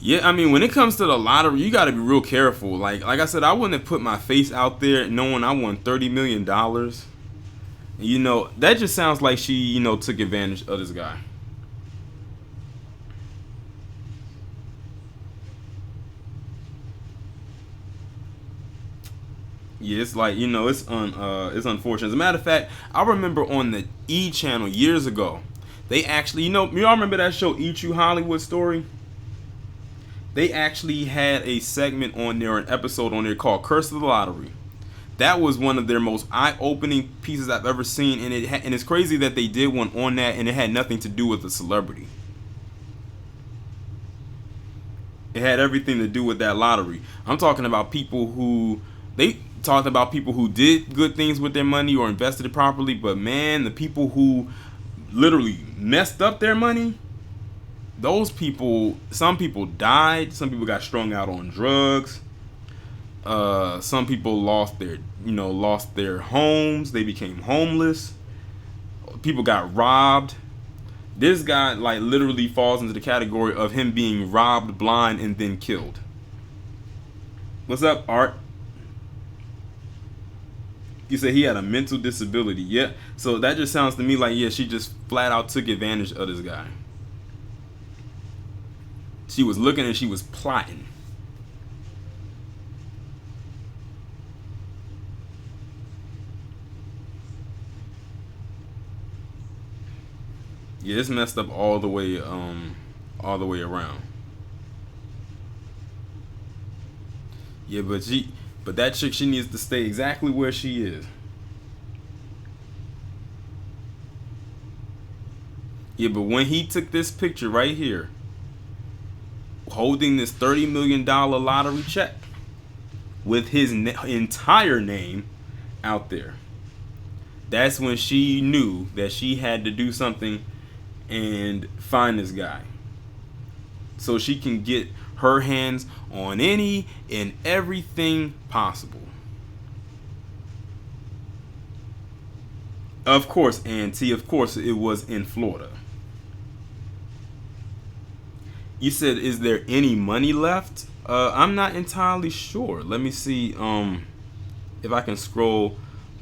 Yeah, I mean, when it comes to the lottery, you got to be real careful. Like I said, I wouldn't have put my face out there knowing I won $30 million. You know, that just sounds like she, took advantage of this guy. Yeah, it's like, it's unfortunate. As a matter of fact, I remember on the E channel years ago, they actually, y'all remember that show E True Hollywood Story? They actually had a segment on there, an episode on there called Curse of the Lottery. That was one of their most eye-opening pieces I've ever seen, and and it's crazy that they did one on that, and it had nothing to do with the celebrity. It had everything to do with that lottery. I'm talking about people who they talked about people who did good things with their money or invested it properly, but man, the people who literally messed up their money, those people, some people died, some people got strung out on drugs, some people lost their homes, they became homeless, people got robbed. This guy like literally falls into the category of him being robbed blind and then killed. What's up, Art? You said he had a mental disability. Yeah. So that just sounds to me like, yeah, she just flat out took advantage of this guy. She was looking and she was plotting. Yeah, it's messed up all the way around. Yeah, but that chick, she needs to stay exactly where she is. Yeah, but when he took this picture right here, holding this $30 million lottery check with his entire name out there, that's when she knew that she had to do something and find this guy so she can get her hands on any and everything possible. Of course, Auntie, of course it was in Florida. You said, is there any money left? I'm not entirely sure. Let me see if I can scroll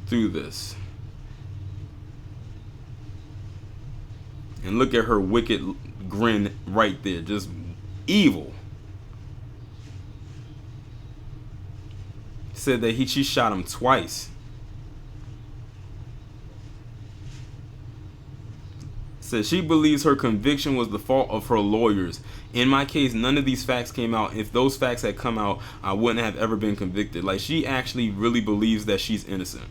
through this. And look at her wicked grin right there. Just evil. Said that she shot him twice. Said she believes her conviction was the fault of her lawyers. In my case, none of these facts came out. If those facts had come out, I wouldn't have ever been convicted. Like, she actually really believes that she's innocent.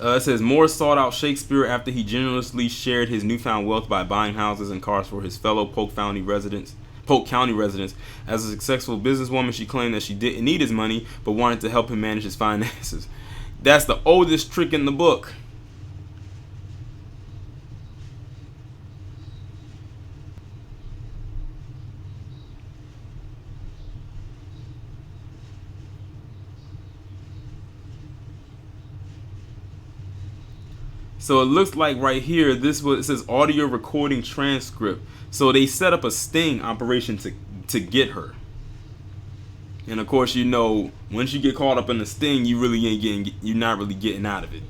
It says Moore sought out Shakespeare after he generously shared his newfound wealth by buying houses and cars for his fellow Polk County residents. As a successful businesswoman, she claimed that she didn't need his money but wanted to help him manage his finances. That's the oldest trick in the book. So it looks like right here, it says audio recording transcript. So they set up a sting operation to get her. And of course, once you get caught up in the sting, you're not really getting out of it.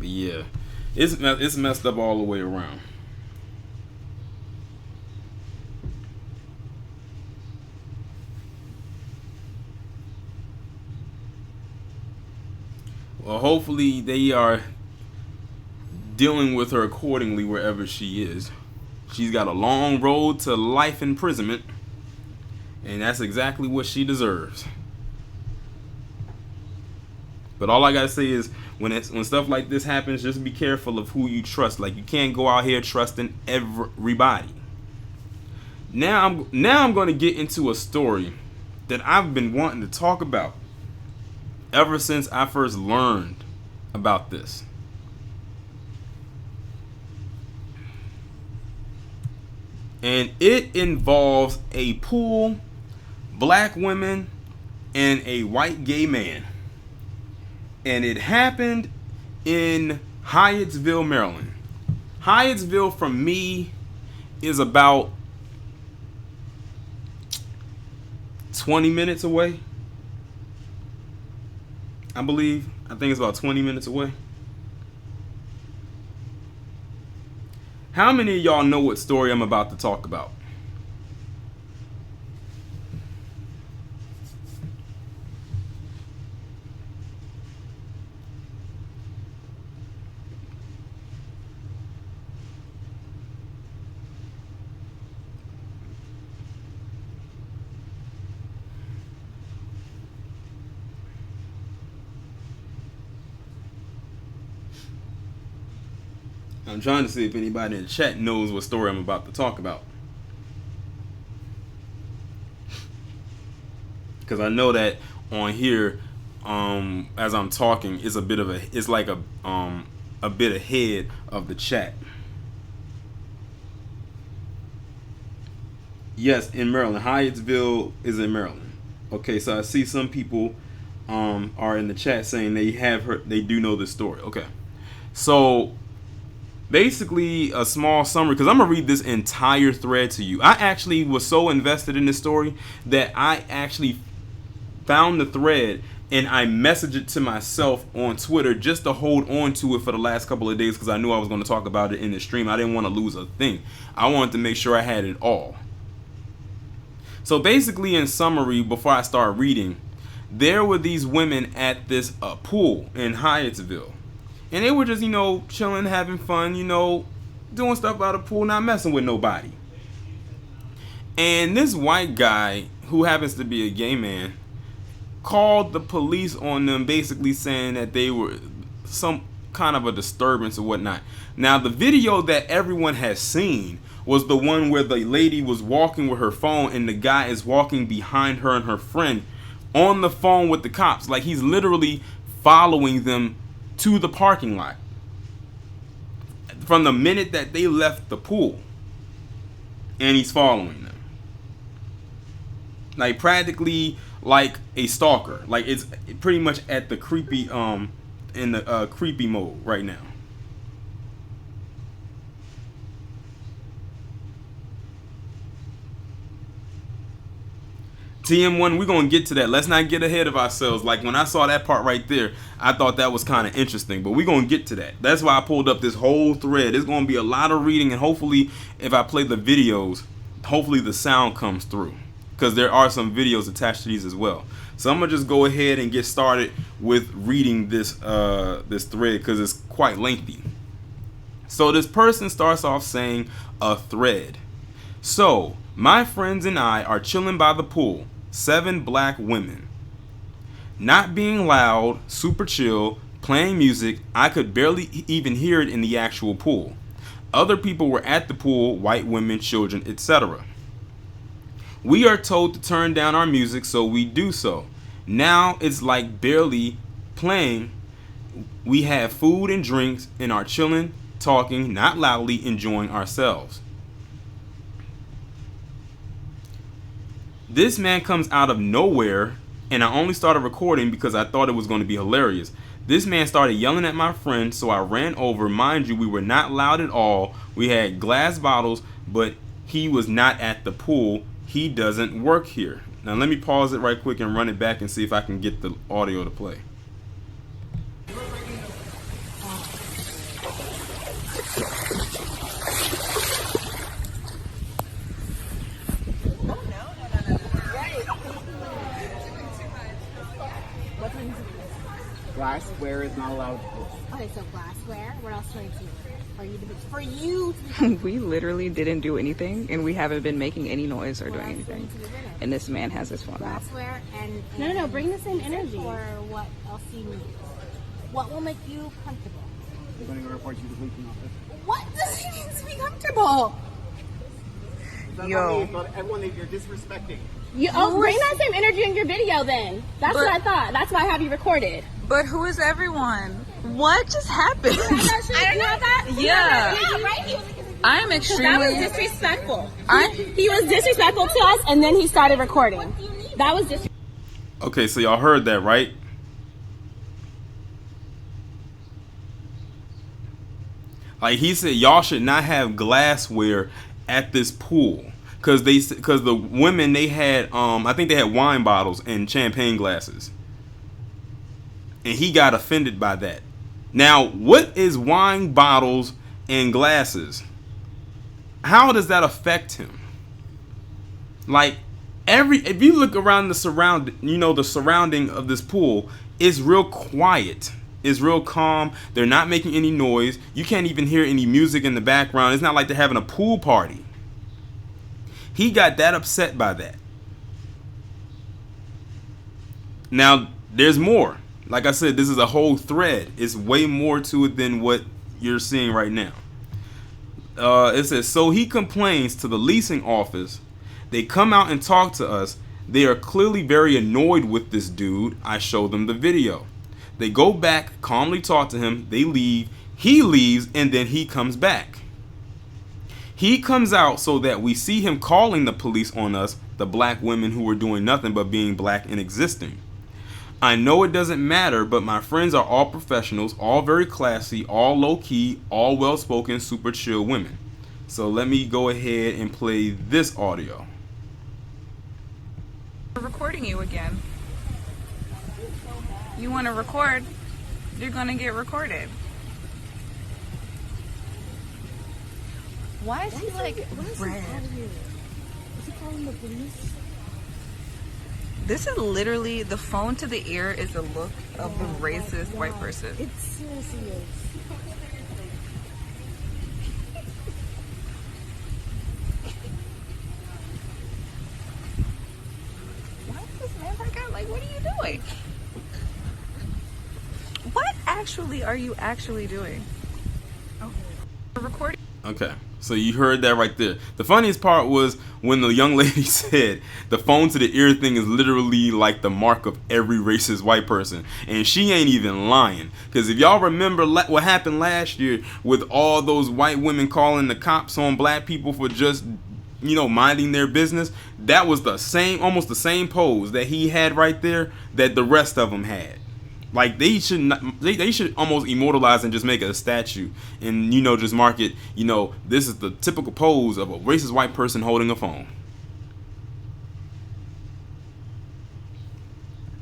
But yeah, it's messed up all the way around. Well, hopefully they are dealing with her accordingly wherever she is. She's got a long road to life imprisonment, and that's exactly what she deserves. But all I gotta say is, when stuff like this happens, just be careful of who you trust. Like, you can't go out here trusting everybody. Now I'm going to get into a story that I've been wanting to talk about ever since I first learned about this. And it involves a pool, black women, and a white gay man. And it happened in Hyattsville, Maryland. Hyattsville from me is about 20 minutes away. I believe. I think it's about 20 minutes away. How many of y'all know what story I'm about to talk about? I'm trying to see if anybody in the chat knows what story I'm about to talk about. Because I know that on here, as I'm talking, it's like a bit ahead of the chat. Yes, in Maryland. Hyattsville is in Maryland. Okay, so I see some people are in the chat saying they do know this story. Okay, so basically a small summary, because I'm gonna read this entire thread to you. I actually was so invested in this story that I actually found the thread and I messaged it to myself on Twitter just to hold on to it for the last couple of days, because I knew I was going to talk about it in the stream. I didn't want to lose a thing. I wanted to make sure I had it all. So basically, in summary, before I start reading, there were these women at this pool in Hyattsville. And they were just, chilling, having fun, doing stuff out of the pool, not messing with nobody. And this white guy, who happens to be a gay man, called the police on them, basically saying that they were some kind of a disturbance or whatnot. Now, the video that everyone has seen was the one where the lady was walking with her phone and the guy is walking behind her and her friend on the phone with the cops. Like, he's literally following them to the parking lot from the minute that they left the pool, and he's following them, like practically like a stalker. Like, it's pretty much at the creepy in the creepy mode right now. TM1, we're going to get to that. Let's not get ahead of ourselves. Like, when I saw that part right there, I thought that was kind of interesting. But we're going to get to that. That's why I pulled up this whole thread. There's going to be a lot of reading. And hopefully, if I play the videos, hopefully the sound comes through. Because there are some videos attached to these as well. So I'm going to just go ahead and get started with reading this thread, because it's quite lengthy. So this person starts off saying, a thread. So, my friends and I are chilling by the pool. 7 black women. Not being loud, super chill, playing music. I could barely even hear it in the actual pool. Other people were at the pool, white women, children, etc. We are told to turn down our music, so we do so. Now it's like barely playing. We have food and drinks and are chilling, talking, not loudly, enjoying ourselves. This man comes out of nowhere, and I only started recording because I thought it was going to be hilarious. This man started yelling at my friend, so I ran over. Mind you, we were not loud at all. We had glass bottles, but he was not at the pool. He doesn't work here. Now let me pause it right quick and run it back and see if I can get the audio to play. glassware is not allowed. Okay, so glassware. What else do I do? For you to We literally didn't do anything, and we haven't been making any noise or doing anything. And this man has his phone out. glassware and No, bring the same energy. Or what else do you need? What will make you comfortable? We're going to report you to the police office. What does it mean to be comfortable? Yo. Everyone that you're disrespecting. Bring that same energy in your video then. That's what I thought. That's why I have you recorded. But who is everyone? What just happened? I don't know that. Yeah. Right? I am That extremely. was disrespectful. I He was disrespectful to us, and then he started recording. That was disrespectful. Okay, so y'all heard that, right? Like he said, y'all should not have glassware at this pool because the women they had I think they had wine bottles and champagne glasses, and he got offended by that. Now, what is wine bottles and glasses? How does that affect him? Like if you look around the surrounding of this pool, it's real quiet. It's real calm. They're not making any noise. You can't even hear any music in the background. It's not like they're having a pool party. He got that upset by that. Now, there's more. Like I said, this is a whole thread. It's way more to it than what you're seeing right now. It says, so he complains to the leasing office. They come out and talk to us. They are clearly very annoyed with this dude. I show them the video. They go back, calmly talk to him. They leave. He leaves, and then he comes back. He comes out so that we see him calling the police on us, the black women who were doing nothing but being black and existing. I know it doesn't matter, but my friends are all professionals, all very classy, all low-key, all well-spoken, super chill women. So let me go ahead and play this audio. We're recording you again. You want to record? You're gonna get recorded. Why is he like red? Is he calling the police? This is literally the phone to the ear is the look of a racist white person. It seriously is. Why is this man back out? Like, what are you doing? What actually are you actually doing? Oh, we're recording. Okay, so you heard that right there. The funniest part was when the young lady said the phone to the ear thing is literally like the mark of every racist white person. And she ain't even lying. Because if y'all remember what happened last year with all those white women calling the cops on black people for just, minding their business, that was almost the same pose that he had right there that the rest of them had. Like they should almost immortalize and just make it a statue and just mark it, this is the typical pose of a racist white person holding a phone.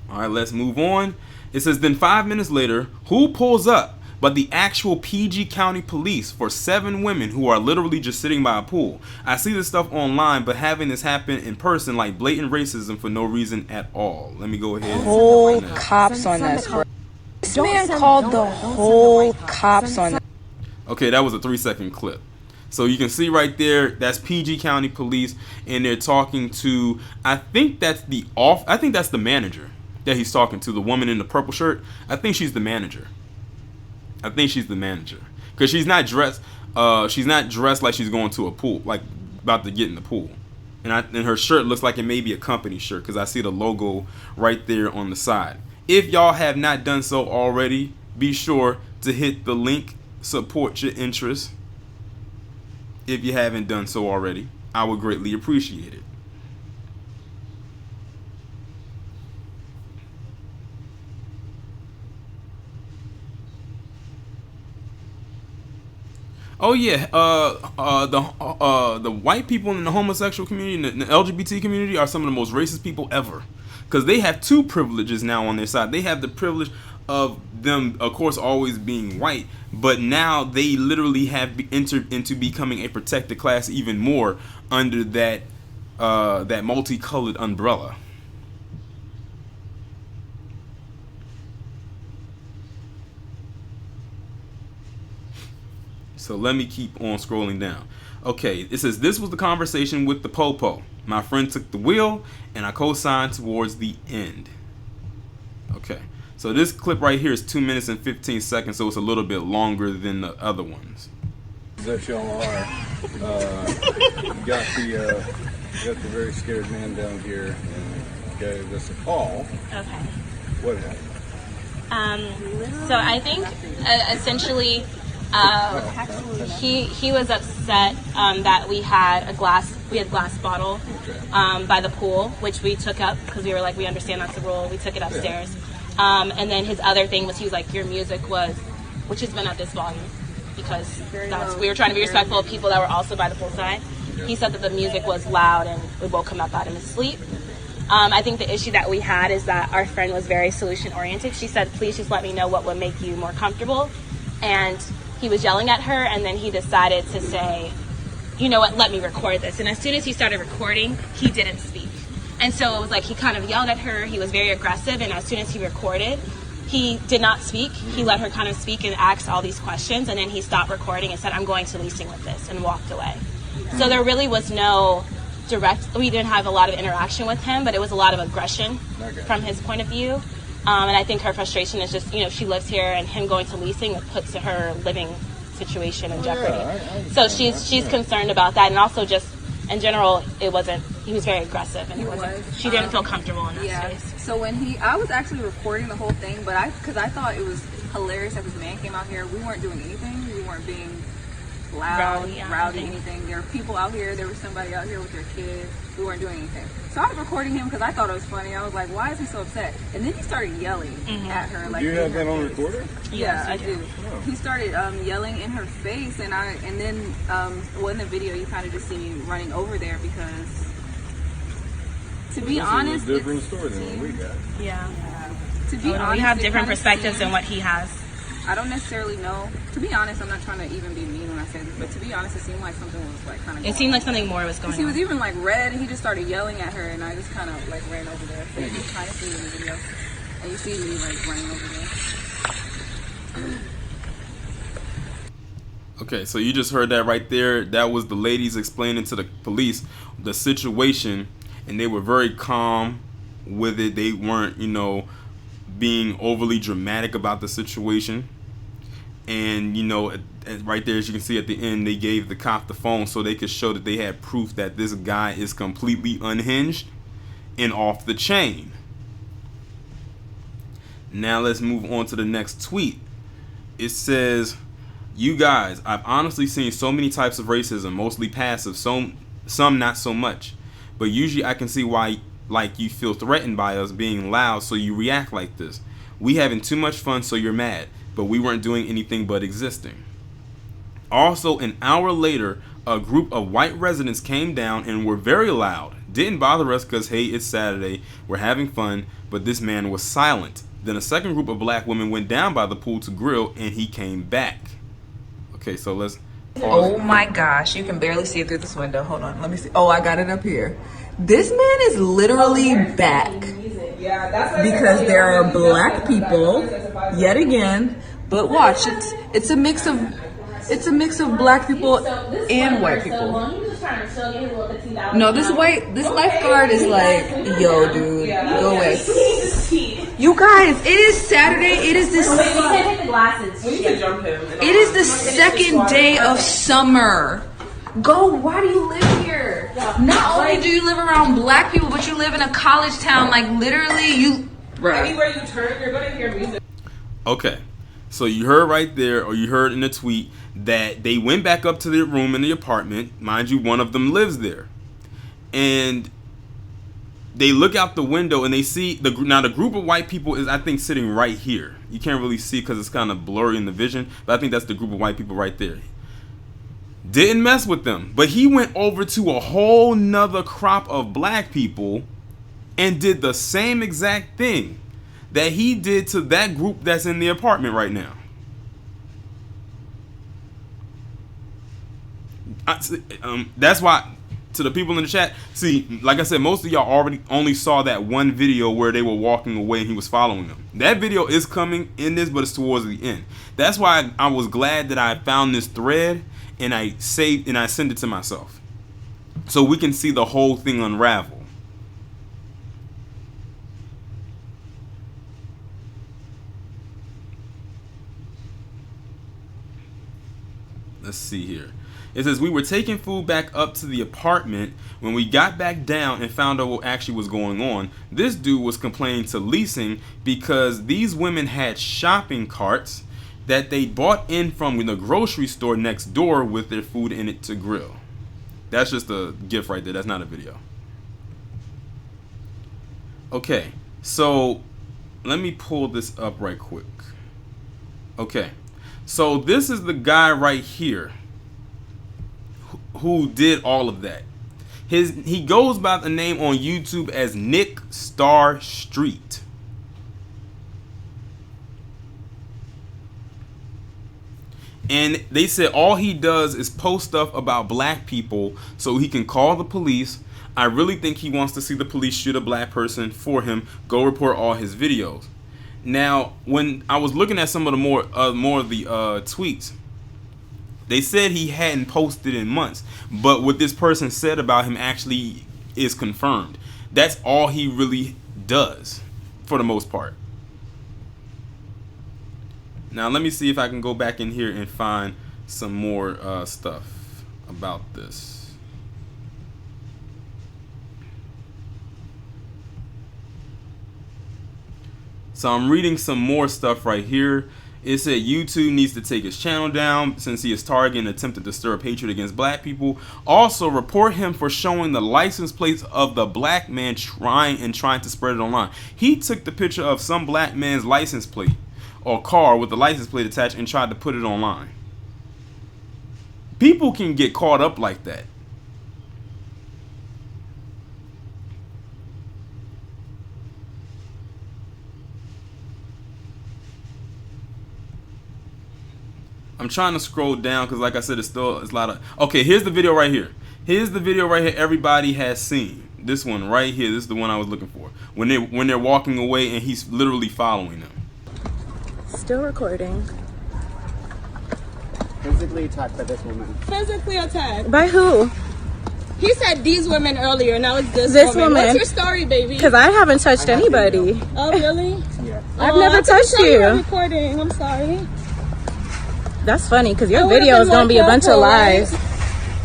All right, let's move on. It says then 5 minutes later, who pulls up but the actual PG County police for 7 women who are literally just sitting by a pool. I see this stuff online, but having this happen in person, like blatant racism for no reason at all. Let me go ahead. Whole cops on this, bro. This man called the whole cops on this. Okay, that was a 3-second clip. So you can see right there, that's PG County Police, and they're talking to, I think that's the manager that he's talking to, the woman in the purple shirt. I think she's the manager. Because she's not dressed like she's going to a pool, like about to get in the pool. And her shirt looks like it may be a company shirt because I see the logo right there on the side. If y'all have not done so already, be sure to hit the link, support your interests. If you haven't done so already, I would greatly appreciate it. Oh yeah, the white people in the homosexual community and the LGBT community are some of the most racist people ever, because they have 2 privileges now on their side. They have the privilege of them, of course, always being white, but now they literally have entered into becoming a protected class even more under that multicolored umbrella. So let me keep on scrolling down. Okay, it says this was the conversation with the popo. My friend took the wheel and I co-signed towards the end. Okay, so this clip right here is 2 minutes and 15 seconds, so it's a little bit longer than the other ones. That y'all are. Got the very scared man down here and gave us a call. Okay. What happened? So I think essentially he was upset that we had a glass bottle by the pool, which we took up because we were like, we understand that's the rule. We took it upstairs. And then his other thing was he was like, your music was, which has been at this volume because we were trying to be respectful of people that were also by the poolside. He said that the music was loud and it woke him up out of his sleep. I think the issue that we had is that our friend was very solution oriented. She said, please just let me know what would make you more comfortable. And he was yelling at her, and then he decided to say, you know what, let me record this. And as soon as he started recording, he didn't speak. And so it was like he kind of yelled at her. He was very aggressive. And as soon as he recorded, he did not speak. He let her kind of speak and ask all these questions. And then he stopped recording and said, I'm going to leasing with this, and walked away. So there really was no we didn't have a lot of interaction with him, but it was a lot of aggression from his point of view. And I think her frustration is just, she lives here, and him going to leasing puts her living situation in jeopardy. So she's concerned about that, and also just in general, he was very aggressive, and she didn't feel comfortable in that space. So when I was actually recording the whole thing, but because I thought it was hilarious that this man came out here. We weren't doing anything. We weren't being loud, rowdy, anything. There were people out here. There was somebody out here with their kids. We weren't doing anything. So I was recording him because I thought it was funny. I was like, why is he so upset? And then he started yelling at her. Like, Do you have that on recorder? Yeah, I do. He started yelling in her face, and then in the video you kind of just see me running over there because, to be honest, it's a different story than what we got. Yeah. To be honest, we have different perspectives than what he has. I don't necessarily know. To be honest, I'm not trying to even be mean when I say this, but to be honest, it seemed like something was like kind of. It seemed like something more was going on. He was even like red, and he just started yelling at her, and I just kind of like ran over there. So you can kind of see it in the video, and you see me like running over there. Okay, so you just heard that right there. That was the ladies explaining to the police the situation, and they were very calm with it. They weren't, being overly dramatic about the situation. And right there, as you can see at the end, they gave the cop the phone so they could show that they had proof that this guy is completely unhinged and off the chain. Now let's move on to the next tweet. It says, you guys, I've honestly seen so many types of racism, mostly passive, some not so much, but usually I can see why you feel threatened by us being loud, so you react like this. We having too much fun, so you're mad, but we weren't doing anything but existing. Also, an hour later, a group of white residents came down and were very loud. Didn't bother us because, hey, it's Saturday, we're having fun, but this man was silent. Then a second group of black women went down by the pool to grill, and he came back. Okay, so let's pause. Oh my gosh, you can barely see it through this window. Hold on, let me see. Oh, I got it up here. This man is literally back because there are black people yet again. But watch, it's a mix of black people and white people. No, this lifeguard is like, yo, dude, go away. You guys, it is Saturday. It is this. It is the second day of summer. Go. Why do you live here? Not only do you live around black people, but you live in a college town. Like literally, anywhere you turn, you're gonna hear music. Okay, so you heard right there, or you heard in the tweet that they went back up to their room in the apartment. Mind you, one of them lives there, and they look out the window and they see the group of white people is, I think, sitting right here. You can't really see because it's kind of blurry in the vision, but I think that's the group of white people right there. Didn't mess with them, but he went over to a whole nother crop of black people and did the same exact thing that he did to that group that's in the apartment right now. That's why to the people in the chat, see, like I said, most of y'all already only saw that one video where they were walking away and he was following them. That video is coming in this, but it's towards the end. That's why I was glad that I found this thread and I saved and I sent it to myself, so we can see the whole thing unravel. Let's see here. It says, we were taking food back up to the apartment. When we got back down and found out what actually was going on, this dude was complaining to leasing because these women had shopping carts that they bought in from the grocery store next door with their food in it to grill. That's just a GIF right there. That's not a video. Okay, so let me pull this up right quick. Okay, so this is the guy right here who did all of that. He goes by the name on YouTube as Nick Star Street. And they said all he does is post stuff about black people so he can call the police. I really think he wants to see the police shoot a black person for him. Go report all his videos. Now, when I was looking at some of the more of the tweets, they said he hadn't posted in months, but what this person said about him actually is confirmed. That's all he really does for the most part. Now let me see if I can go back in here and find some more stuff about this. So I'm reading some more stuff right here. It said YouTube needs to take his channel down since he is targeting and attempted to stir up hatred against black people. Also, report him for showing the license plates of the black man trying to spread it online. He took the picture of some black man's license plate or car with the license plate attached and tried to put it online. People can get caught up like that. I'm trying to scroll down because, like I said, it's a lot of. Okay, here's the video right here. Here's the video right here. Everybody has seen this one right here. This is the one I was looking for. When they're walking away and he's literally following them. Still recording. Physically attacked by this woman. Physically attacked. By who? He said these women earlier. Now it's this woman. What's your story, baby? Because I haven't touched anybody. Oh, really? Yeah. I've never touched You were you. recording. I'm sorry. That's funny because your I would've video is been gonna be a more bunch of careful, lies.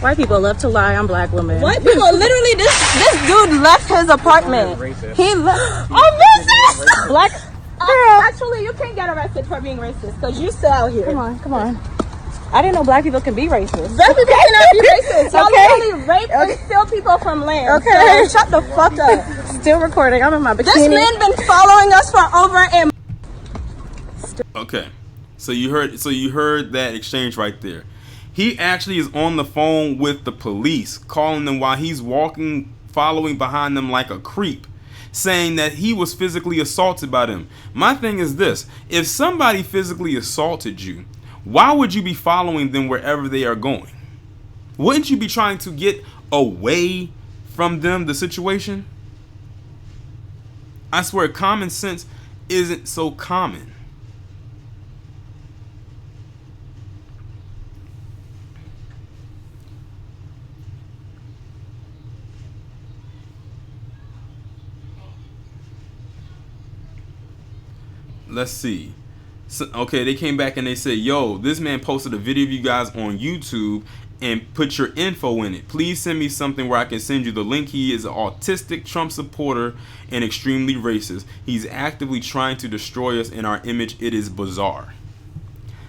White people love to lie on black women. White people, literally, this dude left his apartment. Racist. He left. I'm racist. Black. Actually, you can't get arrested for being racist because you still out here. Come on, come on. I didn't know black people can be racist. Black people cannot be racist. Y'all Okay. literally rape and steal people from land. Okay. So shut the fuck up. Still recording. I'm in my bikini. This man been following us for over a. Okay, so you heard that exchange right there. He actually is on the phone with the police, calling them while he's walking, following behind them like a creep, saying that he was physically assaulted by them. My thing is this: if somebody physically assaulted you, why would you be following them wherever they are going? Wouldn't you be trying to get away from them, the situation? I swear, common sense isn't so common. Let's see. So, okay, they came back and they said, yo, this man posted a video of you guys on YouTube and put your info in it. Please send me something where I can send you the link. He is an autistic Trump supporter and extremely racist. He's actively trying to destroy us and our image. It is bizarre.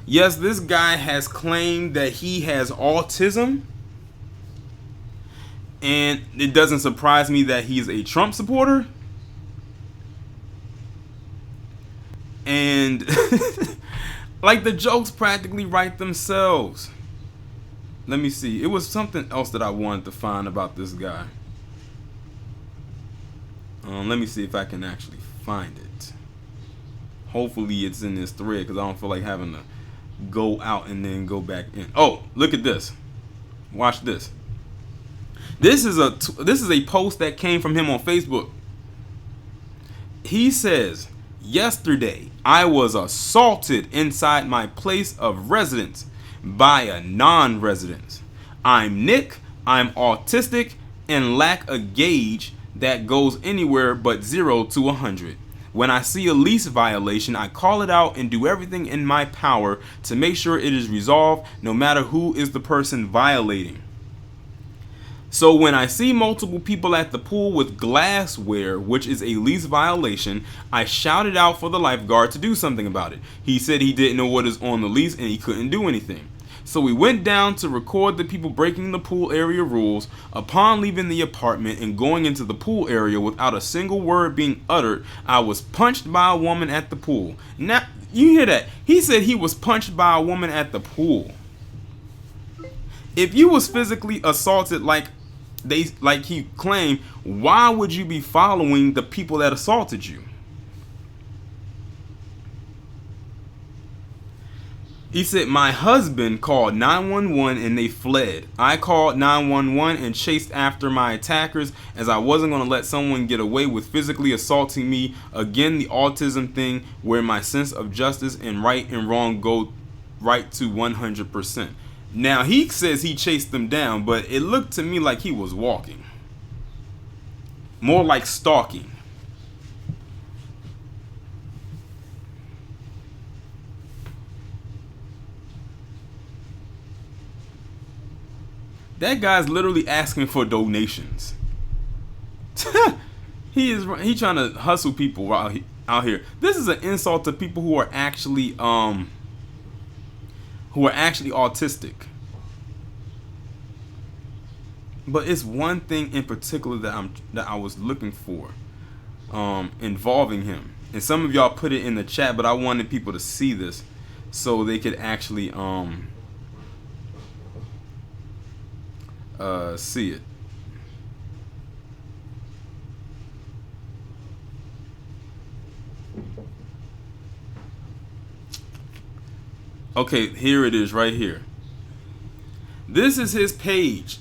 Yes, this guy has claimed that he has autism. And it doesn't surprise me that he's a Trump supporter. And like the jokes practically write themselves. Let me see. It was something else that I wanted to find about this guy. Let me see if I can actually find it. Hopefully it's in this thread because I don't feel like having to go out and then go back in. Oh, look at this. Watch this. This is a post that came from him on Facebook. He says, yesterday I was assaulted inside my place of residence by a non-resident. I'm Nick, I'm autistic, and lack a gauge that goes anywhere but 0 to 100. When I see a lease violation, I call it out and do everything in my power to make sure it is resolved, no matter who is the person violating. So when I see multiple people at the pool with glassware, which is a lease violation, I shouted out for the lifeguard to do something about it. He said he didn't know what is on the lease and he couldn't do anything. So we went down to record the people breaking the pool area rules. Upon leaving the apartment and going into the pool area without a single word being uttered, I was punched by a woman at the pool. Now, you hear that? He said he was punched by a woman at the pool. If you was physically assaulted like he claimed, why would you be following the people that assaulted you? He said, my husband called 911 and they fled. I called 911 and chased after my attackers as I wasn't going to let someone get away with physically assaulting me. Again, the autism thing where my sense of justice and right and wrong go right to 100%. Now, he says he chased them down, but it looked to me like he was walking. More like stalking. That guy's literally asking for donations. He trying to hustle people out here. This is an insult to people who are actually autistic. But it's one thing in particular that I was looking for involving him. And some of y'all put it in the chat, but I wanted people to see this so they could actually see it. Okay, here it is right here. This is his page,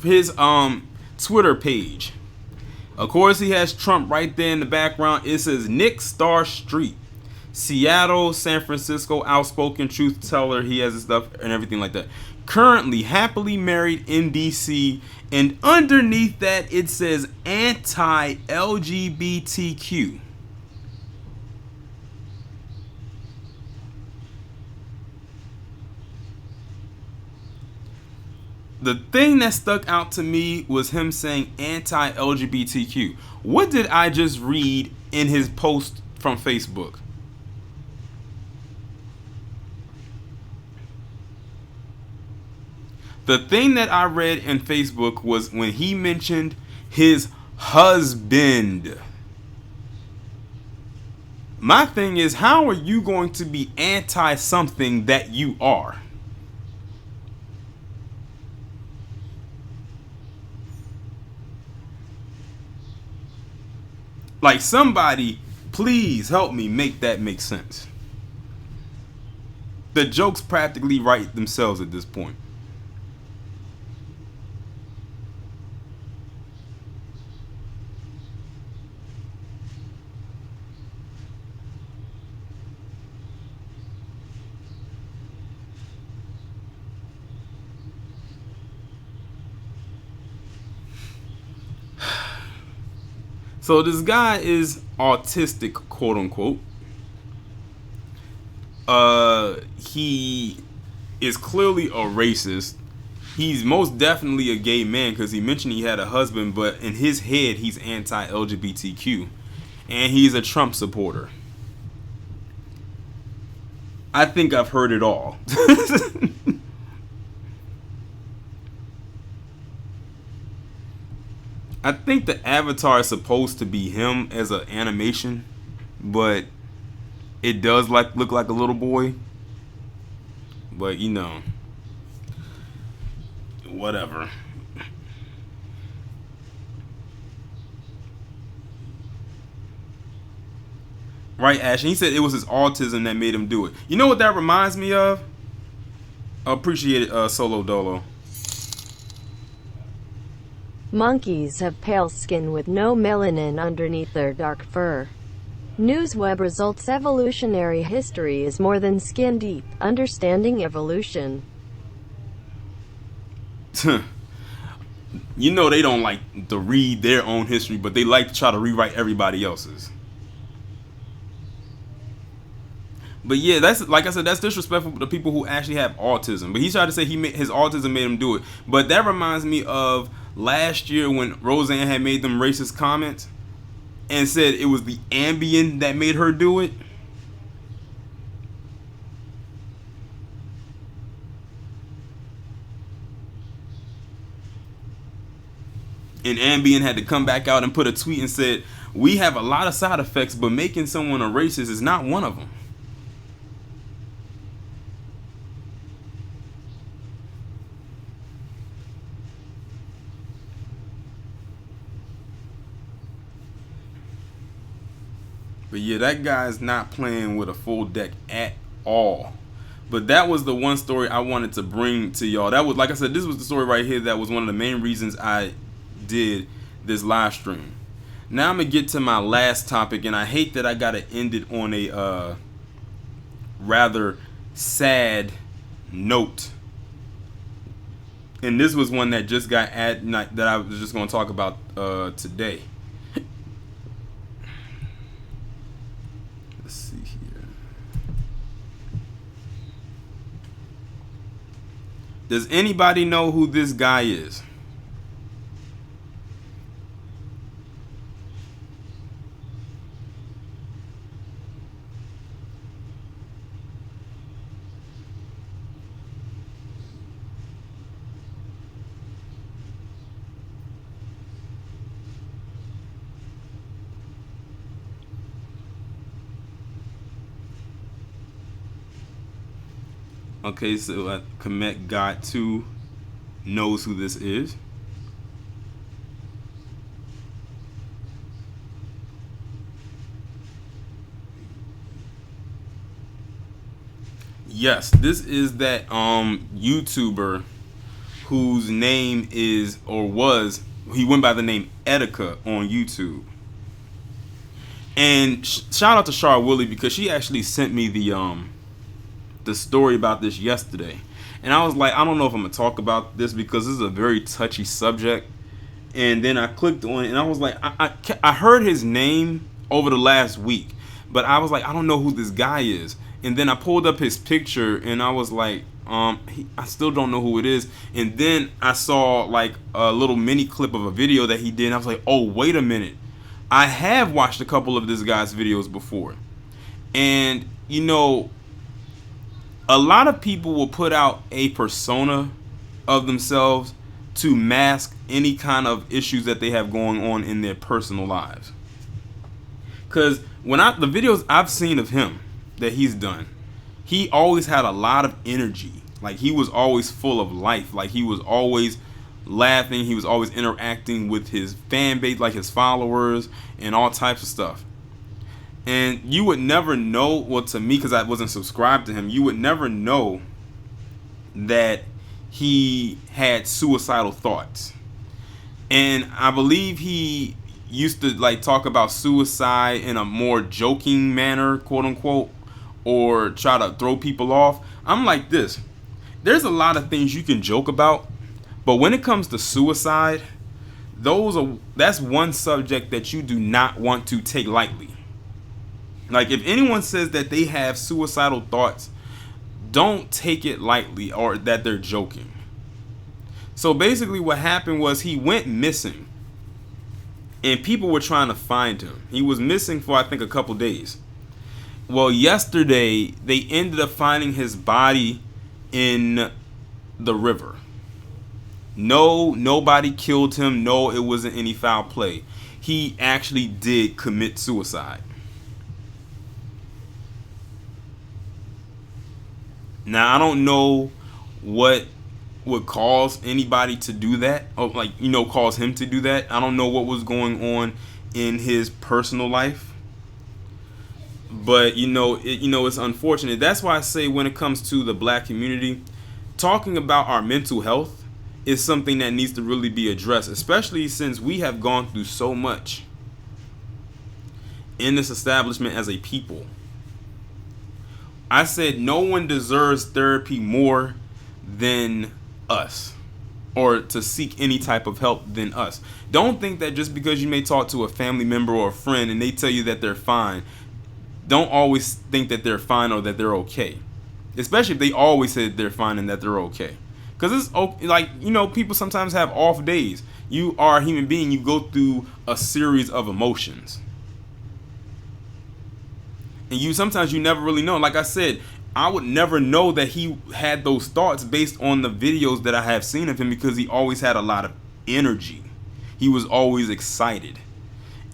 his Twitter page. Of course, he has Trump right there in the background. It says Nick Star Street, Seattle, San Francisco, outspoken truth teller. He has his stuff and everything like that. Currently happily married in DC, and underneath that it says anti-LGBTQ. The thing that stuck out to me was him saying anti-LGBTQ. What did I just read in his post from Facebook? The thing that I read in Facebook was when he mentioned his husband. My thing is, how are you going to be anti something that you are? Like, somebody, please help me make that make sense. The jokes practically write themselves at this point. So this guy is autistic, quote unquote. He is clearly a racist. He's most definitely a gay man because he mentioned he had a husband, but in his head he's anti-LGBTQ, and he's a Trump supporter. I think I've heard it all. I think the avatar is supposed to be him as an animation, but it does look like a little boy. But you know, whatever. Right, Ash? And he said it was his autism that made him do it. You know what that reminds me of? I appreciate it, Solo Dolo. Monkeys have pale skin with no melanin underneath their dark fur. NewsWeb results. Evolutionary history is more than skin deep. Understanding evolution. You know they don't like to read their own history, but they like to try to rewrite everybody else's. But yeah, that's, like I said, that's disrespectful to people who actually have autism. But he tried to say his autism made him do it. But that reminds me of last year when Roseanne had made them racist comments and said it was the Ambien that made her do it. And Ambien had to come back out and put a tweet and said, we have a lot of side effects, but making someone a racist is not one of them. But yeah, that guy's not playing with a full deck at all. But that was the one story I wanted to bring to y'all. That was, like I said, this was the story right here that was one of the main reasons I did this live stream. Now I'm gonna get to my last topic, and I hate that I gotta end it on a rather sad note. And this was one that just got that I was just gonna talk about today. Let's see here. Does anybody know who this guy is? Okay, so Komet God 2 knows who this is. Yes, this is that YouTuber whose name is, or was, he went by the name Etika on YouTube. And shout out to Char Willie, because she actually sent me the story about this yesterday, and I was like, I don't know if I'm gonna talk about this because this is a very touchy subject. And then I clicked on it, and I was like, I heard his name over the last week, but I was like, I don't know who this guy is. And then I pulled up his picture, and I was like, I still don't know who it is. And then I saw like a little mini clip of a video that he did, and I was like, oh, wait a minute, I have watched a couple of this guy's videos before. And you know, a lot of people will put out a persona of themselves to mask any kind of issues that they have going on in their personal lives. Because when the videos I've seen of him that he's done, he always had a lot of energy. Like, he was always full of life. Like, he was always laughing. He was always interacting with his fan base, like his followers, and all types of stuff. And you would never know, well, to me, because I wasn't subscribed to him, you would never know that he had suicidal thoughts. And I believe he used to like talk about suicide in a more joking manner, quote unquote, or try to throw people off. I'm like this. There's a lot of things you can joke about, but when it comes to suicide, that's one subject that you do not want to take lightly. Like, if anyone says that they have suicidal thoughts, don't take it lightly or that they're joking. So basically what happened was he went missing, and people were trying to find him. He was missing for, I think, a couple days. Well, yesterday they ended up finding his body in the river. No, nobody killed him. No, it wasn't any foul play. He actually did commit suicide. Now, I don't know what would cause anybody to do that, or like, you know, cause him to do that. I don't know what was going on in his personal life, but it's unfortunate. That's why I say, when it comes to the black community, talking about our mental health is something that needs to really be addressed, especially since we have gone through so much in this establishment as a people. I said no one deserves therapy more than us, or to seek any type of help than us. Don't think that just because you may talk to a family member or a friend and they tell you that they're fine, don't always think that they're fine or that they're okay. Especially if they always say that they're fine and that they're okay. Because it's like, you know, people sometimes have off days. You are a human being. You go through a series of emotions. And sometimes you never really know. Like I said, I would never know that he had those thoughts based on the videos that I have seen of him, because he always had a lot of energy. He was always excited.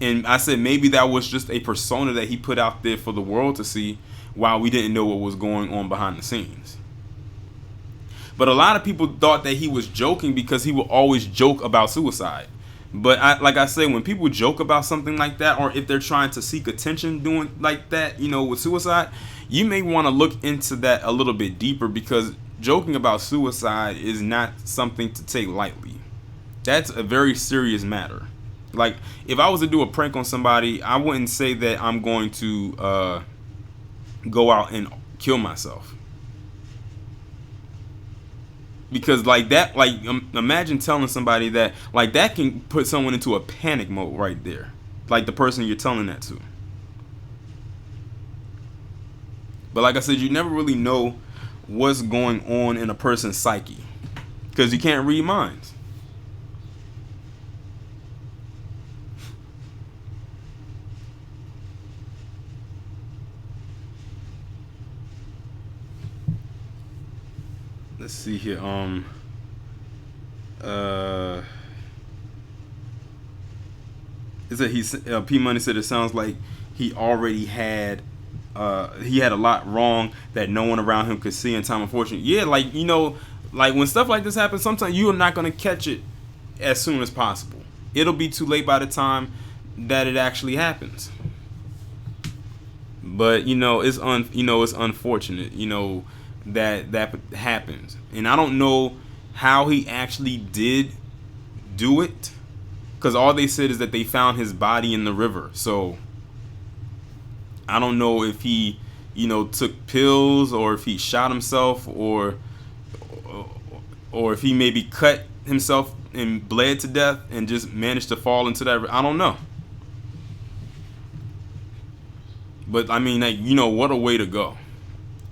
And I said maybe that was just a persona that he put out there for the world to see, while we didn't know what was going on behind the scenes. But a lot of people thought that he was joking because he would always joke about suicide. But like I say, when people joke about something like that, or if they're trying to seek attention doing like that, you know, with suicide, you may want to look into that a little bit deeper, because joking about suicide is not something to take lightly. That's a very serious matter. Like, if I was to do a prank on somebody, I wouldn't say that I'm going to go out and kill myself. Because like that, like imagine telling somebody that, like that can put someone into a panic mode right there. Like the person you're telling that to. But like I said, you never really know what's going on in a person's psyche, because you can't read minds. Let's see here. Is that P Money said it sounds like he already had he had a lot wrong that no one around him could see in time of fortune. Yeah, like, you know, like when stuff like this happens, sometimes you are not gonna catch it as soon as possible. It'll be too late by the time that it actually happens. But you know, it's unfortunate, you know, that happens. And I don't know how he actually did do it, because all they said is that they found his body in the river. So I don't know if he, you know, took pills, or if he shot himself, or if he maybe cut himself and bled to death and just managed to fall into that. I don't know. But I mean, like, you know, what a way to go.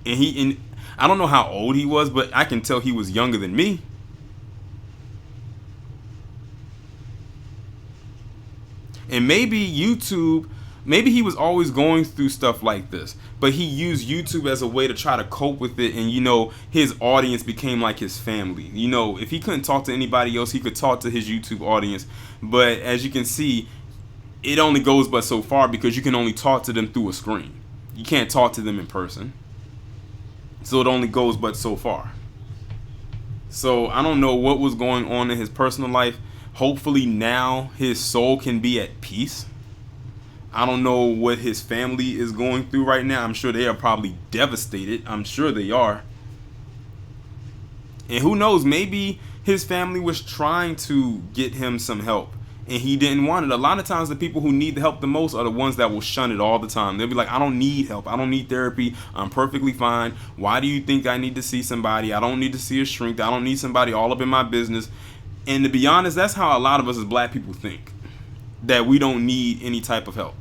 And I don't know how old he was, but I can tell he was younger than me. And maybe maybe he was always going through stuff like this, but he used YouTube as a way to try to cope with it. And, you know, his audience became like his family. You know, if he couldn't talk to anybody else, he could talk to his YouTube audience. But as you can see, it only goes but so far, because you can only talk to them through a screen. You can't talk to them in person. So it only goes but so far. So I don't know what was going on in his personal life. Hopefully now his soul can be at peace. I don't know what his family is going through right now. I'm sure they are probably devastated. I'm sure they are. And who knows, maybe his family was trying to get him some help and he didn't want it. A lot of times the people who need the help the most are the ones that will shun it all the time. They'll be like, I don't need help. I don't need therapy. I'm perfectly fine. Why do you think I need to see somebody? I don't need to see a shrink. I don't need somebody all up in my business. And to be honest, that's how a lot of us as black people think, that we don't need any type of help.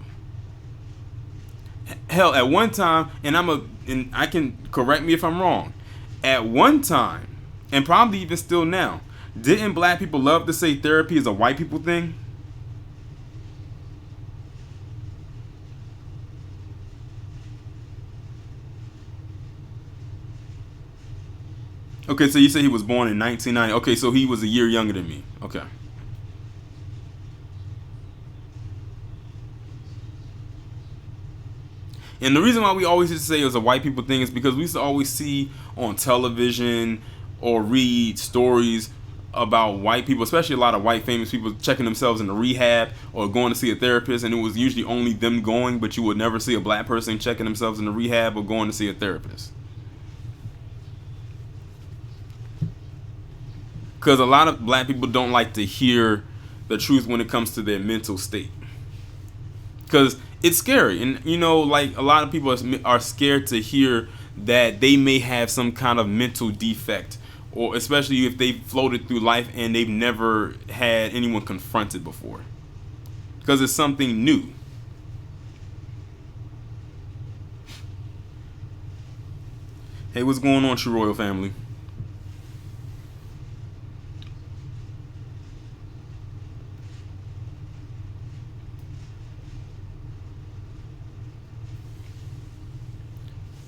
Hell, at one time, and I can correct me if I'm wrong, at one time, and probably even still now, didn't black people love to say therapy is a white people thing? Okay, so you say he was born in 1990. Okay, so he was a year younger than me. Okay. And the reason why we always used to say it was a white people thing is because we used to always see on television or read stories about white people, especially a lot of white famous people checking themselves into rehab or going to see a therapist, and it was usually only them going, but you would never see a black person checking themselves into rehab or going to see a therapist. because a lot of black people don't like to hear the truth when it comes to their mental state, because it's scary. And you know, like a lot of people are scared to hear that they may have some kind of mental defect, or especially if they've floated through life and they've never had anyone confronted before, because it's something new. Hey, what's going on, True Royal family?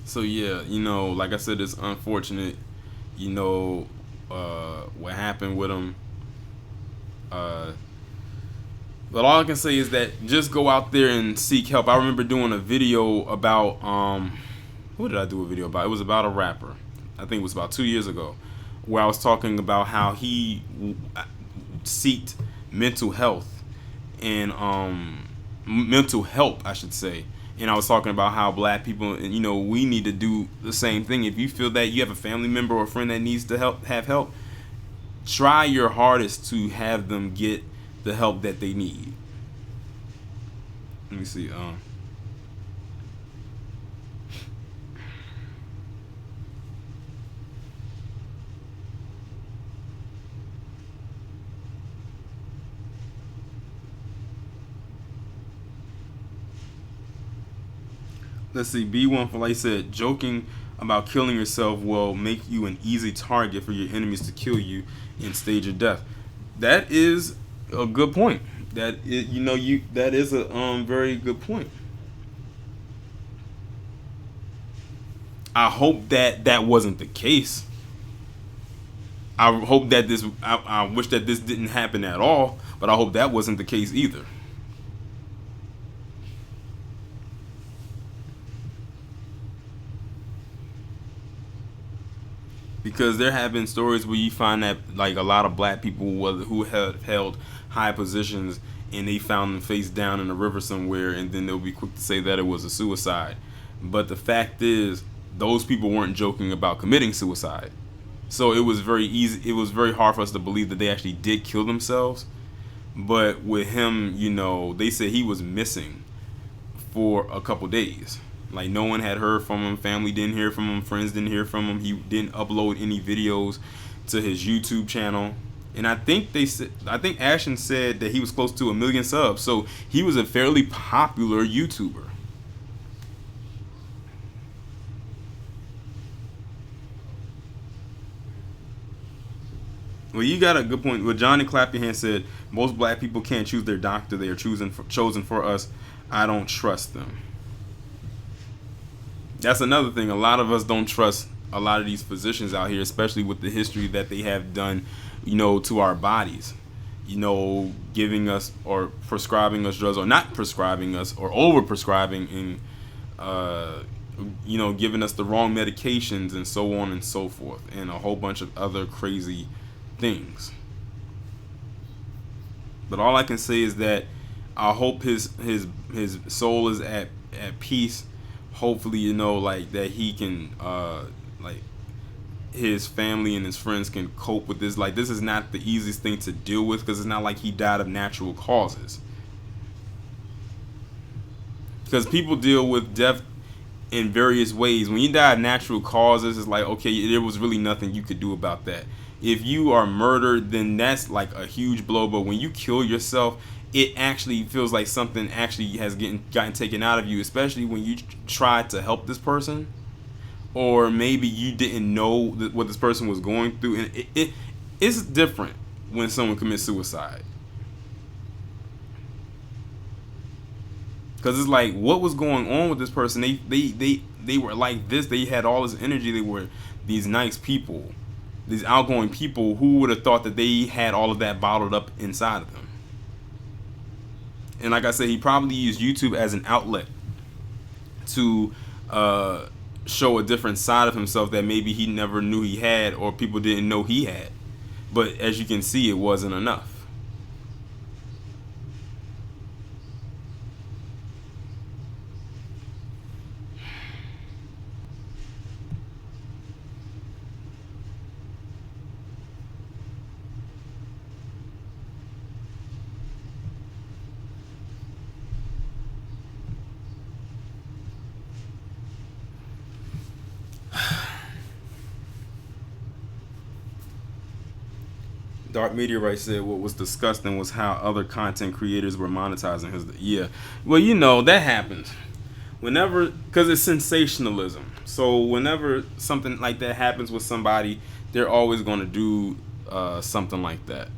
So yeah, you know, like I said, it's unfortunate, you know, what happened with him. But all I can say is that just go out there and seek help. I remember doing a video about who did I do a video about? It was about a rapper. I think it was about 2 years ago, where I was talking about how he seeked mental health and mental help, I should say. And I was talking about how black people, you know, we need to do the same thing. If you feel that you have a family member or a friend that needs to have help, try your hardest to have them get the help that they need. Let me see. Let's see. B1 for Life said, joking about killing yourself will make you an easy target for your enemies to kill you in stage of death. That is a good point. That is a very good point. I hope that wasn't the case. I hope that I wish that this didn't happen at all, but I hope that wasn't the case either. Because there have been stories where you find that like a lot of black people who have held high positions and they found them face down in a river somewhere, and then they'll be quick to say that it was a suicide. But the fact is, those people weren't joking about committing suicide. So it was very easy. It was very hard for us to believe that they actually did kill themselves. But with him, you know, they said he was missing for a couple days. Like no one had heard from him, family didn't hear from him, friends didn't hear from him. He didn't upload any videos to his YouTube channel. And I think Ashton said that he was close to 1 million subs. So he was a fairly popular YouTuber. Well, you got a good point. Well, Johnny Clapham said, most black people can't choose their doctor. They are chosen for us. I don't trust them. That's another thing. A lot of us don't trust a lot of these physicians out here, especially with the history that they have done, you know, to our bodies. You know, giving us or prescribing us drugs, or not prescribing us, or over prescribing, and you know, giving us the wrong medications and so on and so forth, and a whole bunch of other crazy things. But all I can say is that I hope his soul is at peace. Hopefully, you know, like that he can like his family and his friends can cope with this. Like, this is not the easiest thing to deal with, because it's not like he died of natural causes. Because people deal with death in various ways. When you die of natural causes, it's like, okay, there was really nothing you could do about that. If you are murdered, then that's like a huge blow. But when you kill yourself, it actually feels like something actually has gotten taken out of you, especially when you tried to help this person, or maybe you didn't know what this person was going through. And it's different when someone commits suicide, because it's like, what was going on with this person? They were like this. They had all this energy. They were these nice people, these outgoing people. Who would have thought that they had all of that bottled up inside of them? And like I said, he probably used YouTube as an outlet to show a different side of himself that maybe he never knew he had, or people didn't know he had. But as you can see, it wasn't enough. Dark Meteorite said what was disgusting was how other content creators were monetizing his. Yeah, well, you know that happens whenever, because it's sensationalism. So whenever something like that happens with somebody, they're always going to do something like that.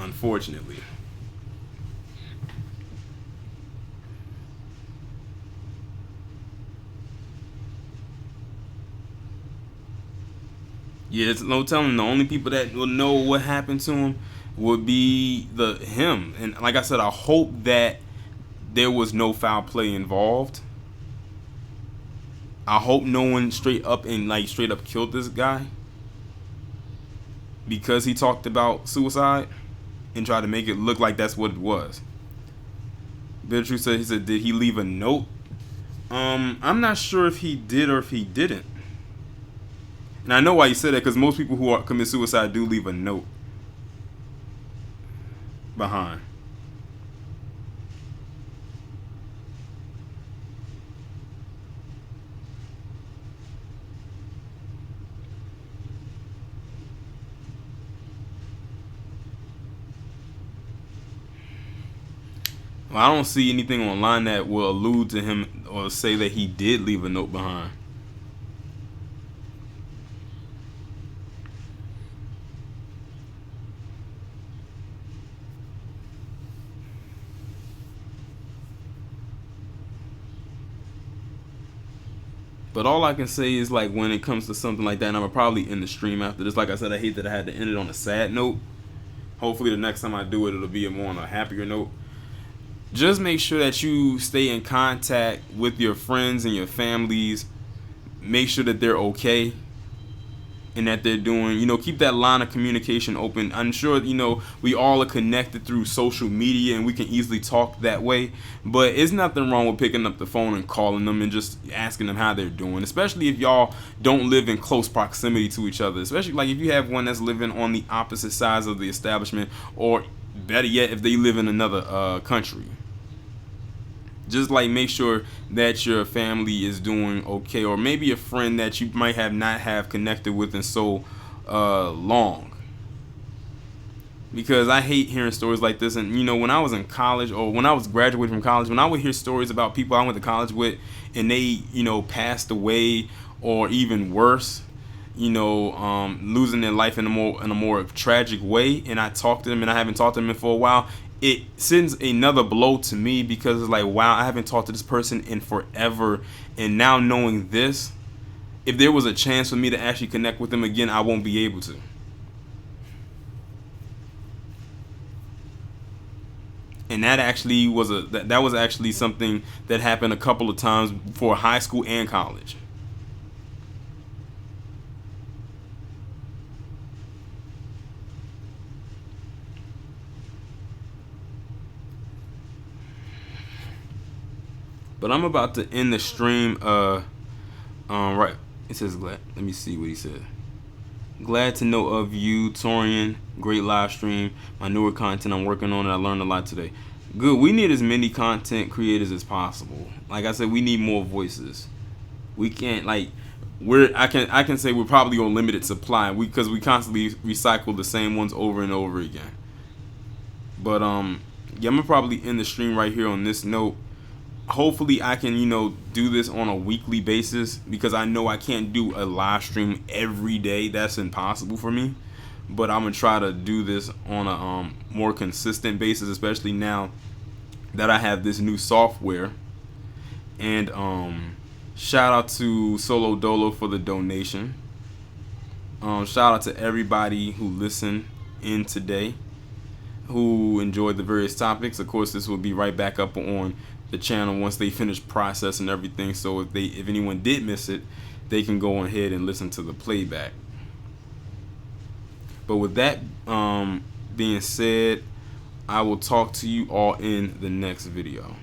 Unfortunately. Yeah, it's no telling. The only people that will know what happened to him would be him. And like I said, I hope that there was no foul play involved. I hope no one straight up killed this guy because he talked about suicide and tried to make it look like that's what it was. Beatrice said, did he leave a note? I'm not sure if he did or if he didn't. And I know why you said that, because most people who commit suicide do leave a note behind. Well, I don't see anything online that will allude to him or say that he did leave a note behind. But all I can say is, like, when it comes to something like that, and I'm probably end the stream after this. Like I said, I hate that I had to end it on a sad note. Hopefully the next time I do it, it'll be more on a happier note. Just make sure that you stay in contact with your friends and your families. Make sure that they're okay and that they're doing, keep that line of communication open. I'm sure, we all are connected through social media and we can easily talk that way, but it's nothing wrong with picking up the phone and calling them and just asking them how they're doing, especially if y'all don't live in close proximity to each other, especially like if you have one that's living on the opposite sides of the establishment, or better yet, if they live in another country. Just like make sure that your family is doing okay, or maybe a friend that you might not have connected with in so long. Because I hate hearing stories like this. And when I was in college, or when I was graduating from college, when I would hear stories about people I went to college with and they passed away, or even worse, losing their life in a more tragic way, and I talked to them and I haven't talked to them for a while, it sends another blow to me, because it's like, wow, I haven't talked to this person in forever, and now knowing this, if there was a chance for me to actually connect with them again, I won't be able to. And that actually was that was actually something that happened a couple of times for high school and college. But I'm about to end the stream. Right. It says glad. Let me see what he said. Glad to know of you, Taurean. Great live stream. My newer content, I'm working on it. I learned a lot today. Good. We need as many content creators as possible. Like I said, we need more voices. We can't I can say we're probably on limited supply. Because we constantly recycle the same ones over and over again. But yeah, I'm gonna probably end the stream right here on this note. Hopefully I can do this on a weekly basis, because I know I can't do a live stream every day. That's impossible for me. But I'm gonna try to do this on a more consistent basis, especially now that I have this new software. And shout out to Solo Dolo for the donation. Shout out to everybody who listened in today, who enjoyed the various topics. Of course, this will be right back up on the channel once they finish processing everything, so if anyone did miss it, they can go ahead and listen to the playback. But with that being said, I will talk to you all in the next video.